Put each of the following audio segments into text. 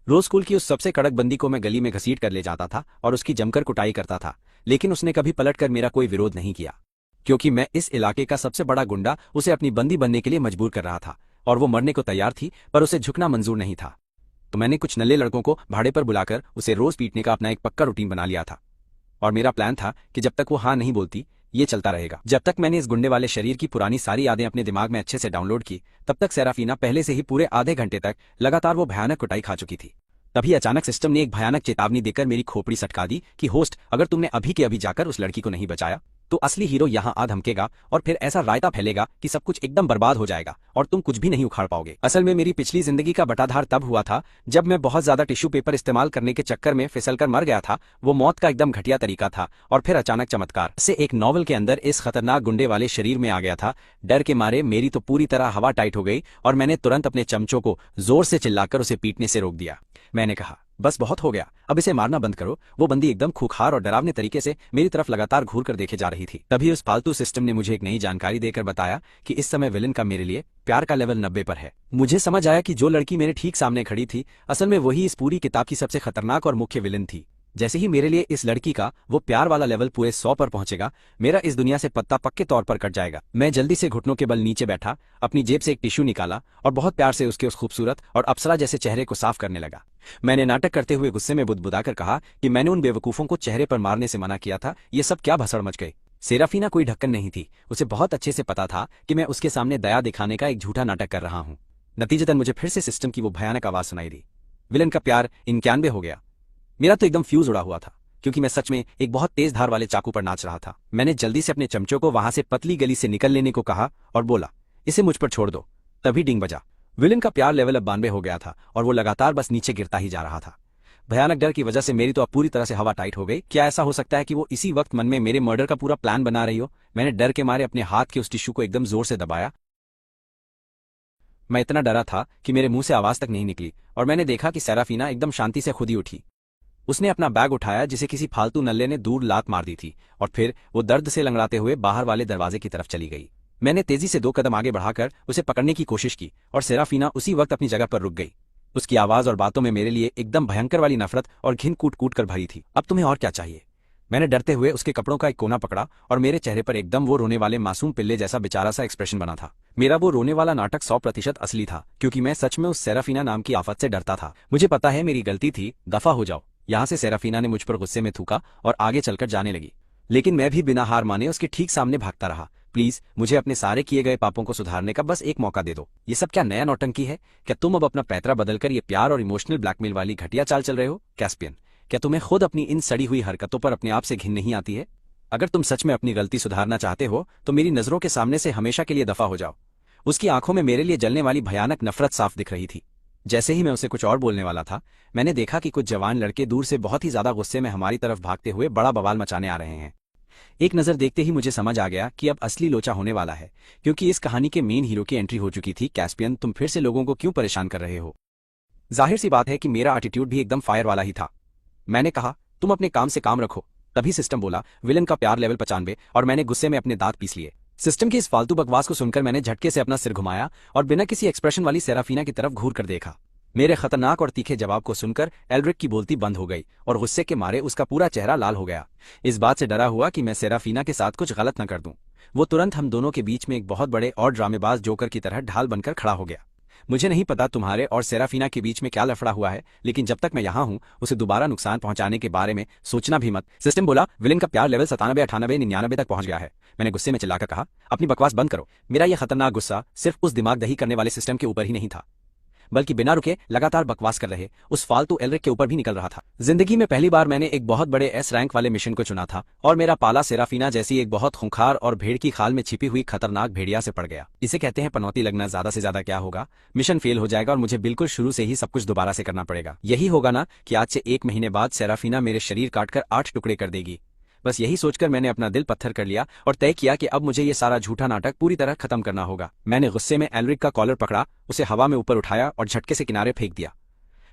रोज school की उस सबसे कड़क बंदी को मैं गली में घसीट कर ले जाता था और उसकी जमकर कुटाई करता था, लेकिन उसने कभी पलट कर मेरा कोई विरोध नहीं किया, क्योंकि मैं इस इलाके का सबसे बड़ा गुंडा उसे अपनी बंदी बनने के लिए मजबूर कर रहा था और वो मरने को तैयार थी, पर उसे झुकना मंजूर नहीं था। तो मैंने कुछ नल्ले लड़कों को भाड़े पर बुलाकर उसे रोज पीटने का अपना एक पक्का रूटीन बना लिया था। और मेरा प्लान था कि जब तक वो हाँ नहीं बोलती, ये चलता रहेगा। जब तक मैंने इस गुंडे वाले शरीर की पुरानी सारी यादें अपने दिमाग में अच्छे से डाउनलोड की, तब तक सेराफीना पहले से ही पूरे आधे घंटे तक लगातार वो भयानक कुटाई खा चुकी थी। तभी अचानक सिस्टम ने एक भयानक चेतावनी देकर मेरी खोपड़ी सटका दी कि होस्ट, अगर तुमने अभी के अभी जाकर उस लड़की को नहीं बचाया तो असली हीरो यहाँ आ धमकेगा और फिर ऐसा रायता फैलेगा कि सब कुछ एकदम बर्बाद हो जाएगा और तुम कुछ भी नहीं उखाड़ पाओगे। असल में मेरी पिछली जिंदगी का बटाधार तब हुआ था जब मैं बहुत ज्यादा टिश्यू पेपर इस्तेमाल करने के चक्कर में फिसलकर मर गया था। वो मौत का एकदम घटिया तरीका था और फिर अचानक चमत्कार से एक नॉवल के अंदर इस खतरनाक गुंडे वाले शरीर में आ गया था। डर के मारे मेरी तो पूरी तरह हवा टाइट हो गई और मैंने तुरंत अपने चमचों को जोर से चिल्लाकर उसे पीटने से रोक दिया। मैंने कहा, बस बहुत हो गया, अब इसे मारना बंद करो। वो बंदी एकदम खूंखार और डरावने तरीके से मेरी तरफ लगातार घूर कर देखे जा रही थी। तभी उस फालतू सिस्टम ने मुझे एक नई जानकारी देकर बताया कि इस समय विलन का मेरे लिए प्यार का लेवल 90 पर है। मुझे समझ आया कि जो लड़की मेरे ठीक सामने खड़ी थी, असल में वही इस पूरी किताब की सबसे खतरनाक और मुख्य विलन थी। जैसे ही मेरे लिए इस लड़की का वो प्यार वाला लेवल पूरे 100 पर पहुंचेगा, मेरा इस दुनिया से पत्ता पक्के तौर पर कट जाएगा। मैं जल्दी से घुटनों के बल नीचे बैठा, अपनी जेब से एक टिश्यू निकाला और बहुत प्यार से उसके उस खूबसूरत और अप्सरा जैसे चेहरे को साफ करने लगा। मैंने नाटक करते हुए गुस्से में बुदबुदाकर कहा कि मैंने उन बेवकूफों को चेहरे पर मारने से मना किया था, ये सब क्या भसड़ मच गई। सेराफीना कोई ढक्कन नहीं थी, उसे बहुत अच्छे से पता था कि मैं उसके सामने दया दिखाने का एक झूठा नाटक कर रहा हूँ। नतीजतन मुझे फिर से सिस्टम की वो भयानक आवाज सुनाई दी। विलन का प्यार 91 हो गया। मेरा तो एकदम फ्यूज उड़ा हुआ था, क्योंकि मैं सच में एक बहुत तेज धार वाले चाकू पर नाच रहा था। मैंने जल्दी से अपने चमचों को वहां से पतली गली से निकल लेने को कहा और बोला, इसे मुझ पर छोड़ दो। तभी डिंग बजा। विलन का प्यार लेवल अब 92 हो गया था और वो लगातार बस नीचे गिरता ही जा रहा था। भयानक डर की वजह से मेरी तो अब पूरी तरह से हवा टाइट हो गई। क्या ऐसा हो सकता है कि वो इसी वक्त मन में मेरे मर्डर का पूरा प्लान बना रही हो? मैंने डर के मारे अपने हाथ के उस टिश्यू को एकदम जोर से दबाया। मैं इतना डरा था कि मेरे मुंह से आवाज तक नहीं निकली और मैंने देखा कि सेराफीना एकदम शांति से खुद ही उठी। उसने अपना बैग उठाया जिसे किसी फालतू नल्ले ने दूर लात मार दी थी और फिर वो दर्द से लंगड़ाते हुए बाहर वाले दरवाजे की तरफ चली गई। मैंने तेजी से 2 कदम आगे बढ़ाकर उसे पकड़ने की कोशिश की और सेराफीना उसी वक्त अपनी जगह पर रुक गई। उसकी आवाज और बातों में मेरे लिए एकदम भयंकर वाली नफरत और घिन कूट कूट कर भरी थी। अब तुम्हें और क्या चाहिए? मैंने डरते हुए उसके कपड़ों का एक कोना पकड़ा और मेरे चेहरे पर एकदम वो रोने वाले मासूम पिल्ले जैसा बेचारा सा एक्सप्रेशन बना था। मेरा वो रोने वाला नाटक 100% असली था, क्योंकि मैं सच में उस सेराफीना नाम की आफत से डरता था। मुझे पता है मेरी गलती थी, दफा हो जाओ यहाँ से, सेराफीना ने मुझ पर गुस्से में थूका और आगे चलकर जाने लगी। लेकिन मैं भी बिना हार माने उसके ठीक सामने भागता रहा। प्लीज, मुझे अपने सारे किए गए पापों को सुधारने का बस एक मौका दे दो। ये सब क्या नया नौटंकी है? क्या तुम अब अपना पैतरा बदलकर ये प्यार और इमोशनल ब्लैकमेल वाली घटिया चाल चल रहे हो? कैस्पियन, क्या तुम्हें खुद अपनी इन सड़ी हुई हरकतों पर अपने आप से घिन नहीं आती है? अगर तुम सच में अपनी गलती सुधारना चाहते हो तो मेरी नजरों के सामने से हमेशा के लिए दफा हो जाओ। उसकी आंखों में मेरे लिए जलने वाली भयानक नफरत साफ दिख रही थी। जैसे ही मैं उसे कुछ और बोलने वाला था, मैंने देखा कि कुछ जवान लड़के दूर से बहुत ही ज्यादा गुस्से में हमारी तरफ भागते हुए बड़ा बवाल मचाने आ रहे हैं। एक नजर देखते ही मुझे समझ आ गया कि अब असली लोचा होने वाला है, क्योंकि इस कहानी के मेन हीरो की एंट्री हो चुकी थी। कैस्पियन, तुम फिर से लोगों को क्यों परेशान कर रहे हो? जाहिर सी बात है कि मेरा एटीट्यूड भी एकदम फायर वाला ही था। मैंने कहा, तुम अपने काम से काम रखो। तभी सिस्टम बोला, विलन का प्यार लेवल 95, और मैंने गुस्से में अपने दांत पीस लिए। सिस्टम की इस फालतू बकवास को सुनकर मैंने झटके से अपना सिर घुमाया और बिना किसी एक्सप्रेशन वाली सेराफीना की तरफ घूर कर देखा। मेरे खतरनाक और तीखे जवाब को सुनकर एल्ड्रिक की बोलती बंद हो गई और गुस्से के मारे उसका पूरा चेहरा लाल हो गया। इस बात से डरा हुआ कि मैं सेराफीना के साथ कुछ गलत न कर दूं, वो तुरंत हम दोनों के बीच में एक बहुत बड़े और ड्रामेबाज जोकर की तरह ढाल बनकर खड़ा हो गया। मुझे नहीं पता तुम्हारे और सेराफीना के बीच में क्या लफड़ा हुआ है, लेकिन जब तक मैं यहाँ हूँ उसे दोबारा नुकसान पहुंचाने के बारे में सोचना भी मत। सिस्टम बोला, विलन का प्यार लेवल 97, 98, 99 तक पहुंच गया है। मैंने गुस्से में चिल्लाकर कहा, अपनी बकवास बंद करो। मेरा यह खतरनाक गुस्सा सिर्फ उस दिमाग दही करने वाले सिस्टम के ऊपर ही नहीं था, बल्कि बिना रुके लगातार बकवास कर रहे उस फालतू एल्ड्रिक के ऊपर भी निकल रहा था। जिंदगी में पहली बार मैंने एक बहुत बड़े एस रैंक वाले मिशन को चुना था और मेरा पाला सेराफीना जैसी एक बहुत खूंखार और भेड़ की खाल में छिपी हुई खतरनाक भेड़िया से पड़ गया। इसे कहते हैं पनौती लगना। ज्यादा से ज्यादा क्या होगा, मिशन फेल हो जाएगा और मुझे बिल्कुल शुरू से ही सब कुछ दोबारा से करना पड़ेगा। यही होगा ना कि आज से 1 महीने बाद सेराफीना मेरे शरीर काटकर 8 टुकड़े कर देगी। बस यही सोचकर मैंने अपना दिल पत्थर कर लिया और तय किया कि अब मुझे ये सारा झूठा नाटक पूरी तरह खत्म करना होगा। मैंने गुस्से में एल्ड्रिक का कॉलर पकड़ा, उसे हवा में ऊपर उठाया और झटके से किनारे फेंक दिया।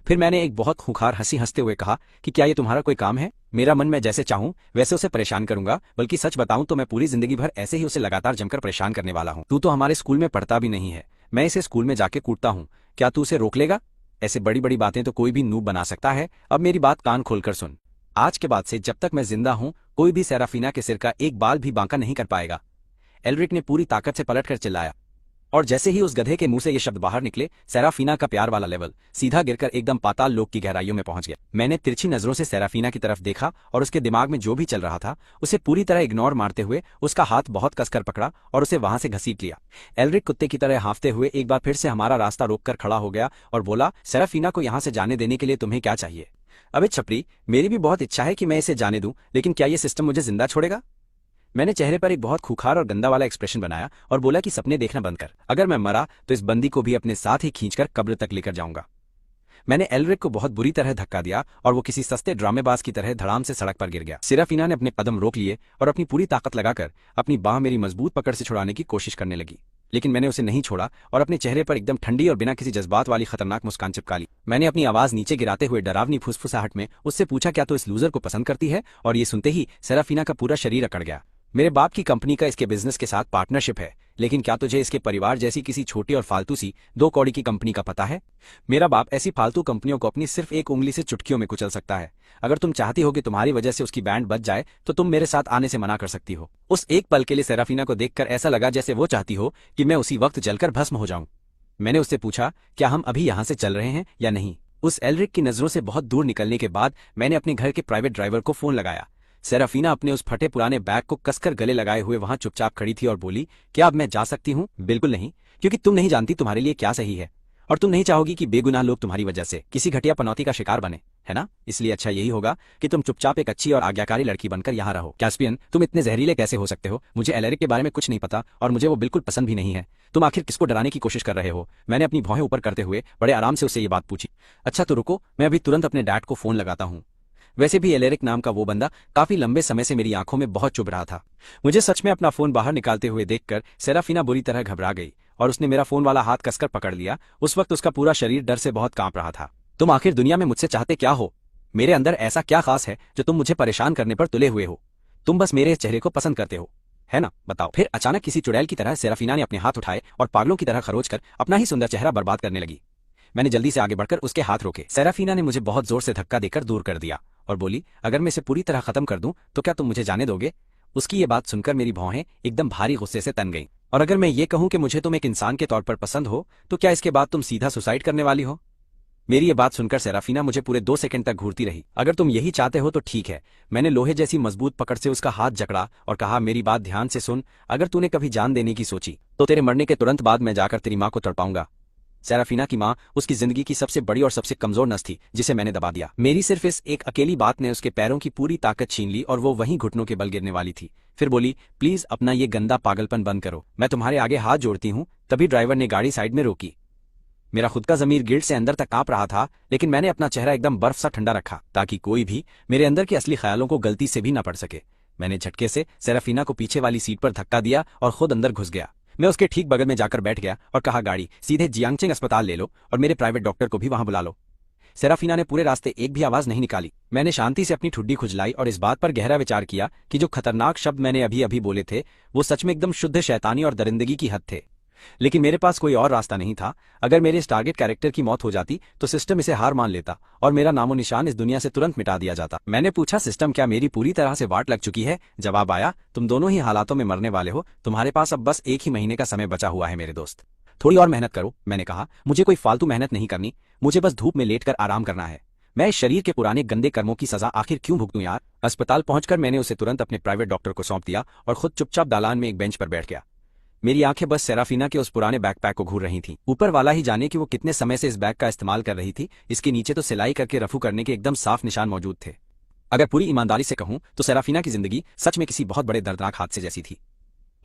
फिर मैंने एक बहुत खूंखार हंसी हंसते हुए कहा कि क्या ये तुम्हारा कोई काम है? मेरा मन मैं जैसे चाहूं वैसे उसे परेशान करूंगा, बल्कि सच बताऊं तो मैं पूरी जिंदगी भर ऐसे ही उसे लगातार जमकर परेशान करने वाला हूं। तू तो हमारे स्कूल में पढ़ता भी नहीं है, मैं इसे स्कूल में जाके कूटता हूं, क्या तू उसे रोक लेगा? ऐसे बड़ी बड़ी बातें तो कोई भी नूब बना सकता है। अब मेरी बात कान खोलकर सुन। आज के बाद से जब तक मैं जिंदा हूं, कोई भी सेराफीना के सिर का एक बाल भी बांका नहीं कर पाएगा। एल्रिक ने पूरी ताकत से पलटकर चिल्लाया, और जैसे ही उस गधे के मुंह से ये शब्द बाहर निकले, सेराफीना का प्यार वाला लेवल सीधा गिरकर एकदम पाताल लोक की गहराइयों में पहुंच गया। मैंने तिरछी नजरों से सेराफीना की तरफ देखा और उसके दिमाग में जो भी चल रहा था उसे पूरी तरह इग्नोर मारते हुए उसका हाथ बहुत कसकर पकड़ा और उसे वहां से घसीट लिया। एल्रिक कुत्ते की तरह हांफते हुए एक बार फिर से हमारा रास्ता रोककर खड़ा हो गया और बोला, सेराफीना को यहां से जाने देने के लिए तुम्हें क्या चाहिए? अबे छपरी, मेरी भी बहुत इच्छा है कि मैं इसे जाने दूं, लेकिन क्या ये सिस्टम मुझे जिंदा छोड़ेगा? मैंने चेहरे पर एक बहुत खूंखार और गंदा वाला एक्सप्रेशन बनाया और बोला कि सपने देखना बंद कर। अगर मैं मरा तो इस बंदी को भी अपने साथ ही खींचकर कब्र तक लेकर जाऊंगा। मैंने एल्रिक को बहुत बुरी तरह धक्का दिया और वो किसी सस्ते ड्रामेबाज की तरह धड़ाम से सड़क पर गिर गया। सेराफीना ने अपने कदम रोक लिए और अपनी पूरी ताकत लगाकर अपनी बाह मेरी मजबूत पकड़ से छुड़ाने की कोशिश करने लगी, लेकिन मैंने उसे नहीं छोड़ा और अपने चेहरे पर एकदम ठंडी और बिना किसी जज्बात वाली खतरनाक मुस्कान चिपका ली। मैंने अपनी आवाज नीचे गिराते हुए डरावनी फुसफुसाहट में उससे पूछा, क्या तो इस लूजर को पसंद करती है? और ये सुनते ही सेराफीना का पूरा शरीर अकड़ गया। मेरे बाप की कंपनी का इसके बिजनेस के साथ पार्टनरशिप है, लेकिन क्या तुझे इसके परिवार जैसी किसी छोटी और फालतू सी 2 कौड़ी की कंपनी का पता है? मेरा बाप ऐसी फालतू कंपनियों को अपनी सिर्फ एक उंगली से चुटकियों में कुचल सकता है। अगर तुम चाहती हो कि तुम्हारी वजह से उसकी बैंड बच जाए तो तुम मेरे साथ आने से मना कर सकती हो। उस एक पल के लिए सेराफीना को देखकर ऐसा लगा जैसे वो चाहती हो कि मैं उसी वक्त जलकर भस्म हो जाऊं। मैंने उससे पूछा, क्या हम अभी यहां से चल रहे हैं या नहीं? उस एल्रिक की नजरों से बहुत दूर निकलने के बाद मैंने अपने घर के प्राइवेट ड्राइवर को फोन लगाया। सेराफीना अपने उस फटे पुराने बैग को कसकर गले लगाए हुए वहां चुपचाप खड़ी थी और बोली, क्या अब मैं जा सकती हूँ? बिल्कुल नहीं, क्योंकि तुम नहीं जानती तुम्हारे लिए क्या सही है, और तुम नहीं चाहोगी कि बेगुनाह लोग तुम्हारी वजह से किसी घटिया पनौती का शिकार बने, है ना? इसलिए अच्छा यही होगा कि तुम चुपचाप एक अच्छी और आज्ञाकारी लड़की बनकर यहाँ रहो। कैस्पियन, तुम इतने जहरीले कैसे हो सकते हो? मुझे एलेरिक के बारे में कुछ नहीं पता और मुझे वो बिल्कुल पसंद भी नहीं है। तुम आखिर किसको डराने की कोशिश कर रहे हो? मैंने अपनी भौहें ऊपर करते हुए बड़े आराम से उससे ये बात पूछी। अच्छा तो रुको, मैं अभी तुरंत अपने डैड को फोन लगाता हूँ। वैसे भी एलेरिक नाम का वो बंदा काफी लंबे समय से मेरी आंखों में बहुत चुभ रहा था। मुझे सच में अपना फोन बाहर निकालते हुए देखकर सेराफीना बुरी तरह घबरा गई और उसने मेरा फोन वाला हाथ कसकर पकड़ लिया। उस वक्त उसका पूरा शरीर डर से बहुत कांप रहा था। तुम आखिर दुनिया में मुझसे चाहते क्या हो? मेरे अंदर ऐसा क्या खास है जो तुम मुझे परेशान करने पर तुले हुए हो? तुम बस मेरे चेहरे को पसंद करते हो, है ना? बताओ। फिर अचानक किसी चुड़ैल की तरह सेराफीना ने अपने हाथ उठाए और पागलों की तरह खरोच कर अपना ही सुंदर चेहरा बर्बाद करने लगी। मैंने जल्दी से आगे बढ़कर उसके हाथ रोके। सेराफीना ने मुझे बहुत जोर से धक्का देकर दूर कर दिया और बोली, अगर मैं इसे पूरी तरह खत्म कर दूं तो क्या तुम मुझे जाने दोगे? उसकी ये बात सुनकर मेरी भौहें एकदम भारी गुस्से से तन गईं। और अगर मैं ये कहूं कि मुझे तुम एक इंसान के तौर पर पसंद हो तो क्या इसके बाद तुम सीधा सुसाइड करने वाली हो? मेरी ये बात सुनकर सेराफीना मुझे पूरे 2 सेकंड तक घूरती रही। अगर तुम यही चाहते हो तो ठीक है। मैंने लोहे जैसी मजबूत पकड़ से उसका हाथ जकड़ा और कहा, मेरी बात ध्यान से सुन, अगर तूने कभी जान देने की सोची तो तेरे मरने के तुरंत बाद मैं जाकर तेरी माँ को तड़पाऊंगा। सेराफीना की माँ उसकी जिंदगी की सबसे बड़ी और सबसे कमजोर नस थी जिसे मैंने दबा दिया। मेरी सिर्फ इस एक अकेली बात ने उसके पैरों की पूरी ताकत छीन ली और वो वहीं घुटनों के बल गिरने वाली थी। फिर बोली, प्लीज अपना ये गंदा पागलपन बंद करो, मैं तुम्हारे आगे हाथ जोड़ती हूँ। तभी ड्राइवर ने गाड़ी साइड में रोकी। मेरा खुद का जमीर गिल्ट से अंदर तक कांप रहा था, लेकिन मैंने अपना चेहरा एकदम बर्फ सा ठंडा रखा ताकि कोई भी मेरे अंदर के असली ख्यालों को गलती से भी न पड़ सके। मैंने झटके से सेराफीना को पीछे वाली सीट पर धक्का दिया और खुद अंदर घुस गया। मैं उसके ठीक बगल में जाकर बैठ गया और कहा, गाड़ी सीधे जियांगचेंग अस्पताल ले लो और मेरे प्राइवेट डॉक्टर को भी वहां बुला लो। सेराफीना ने पूरे रास्ते एक भी आवाज नहीं निकाली। मैंने शांति से अपनी ठुड्डी खुजलाई और इस बात पर गहरा विचार किया कि जो खतरनाक शब्द मैंने अभी अभी बोले थे वो सच में एकदम शुद्ध शैतानी और दरिंदगी की हद थे। लेकिन मेरे पास कोई और रास्ता नहीं था। अगर मेरे इस टारगेट कैरेक्टर की मौत हो जाती तो सिस्टम इसे हार मान लेता और मेरा नामो निशान इस दुनिया से तुरंत मिटा दिया जाता। मैंने पूछा, सिस्टम क्या मेरी पूरी तरह से वाट लग चुकी है? जवाब आया, तुम दोनों ही हालातों में मरने वाले हो। तुम्हारे पास अब बस 1 ही महीने का समय बचा हुआ है मेरे दोस्त। थोड़ी और मेहनत करो। मैंने कहा, मुझे कोई फालतू मेहनत नहीं करनी, मुझे बस धूप में लेटकर आराम करना है। मैं इस शरीर के पुराने गंदे कर्मों की सजा आखिर क्यों भुगतूं यार? अस्पताल पहुंचकर मैंने उसे तुरंत अपने प्राइवेट डॉक्टर को सौंप दिया और खुद चुपचाप दालान में एक बेंच पर बैठ गया। मेरी आंखें बस सेराफीना के उस पुराने बैकपैक को घूर रही थीं। ऊपर वाला ही जाने कि वो कितने समय से इस बैग का इस्तेमाल कर रही थी। इसके नीचे तो सिलाई करके रफू करने के एकदम साफ निशान मौजूद थे। अगर पूरी ईमानदारी से कहूं तो सेराफीना की जिंदगी सच में किसी बहुत बड़े दर्दनाक हादसे जैसी थी।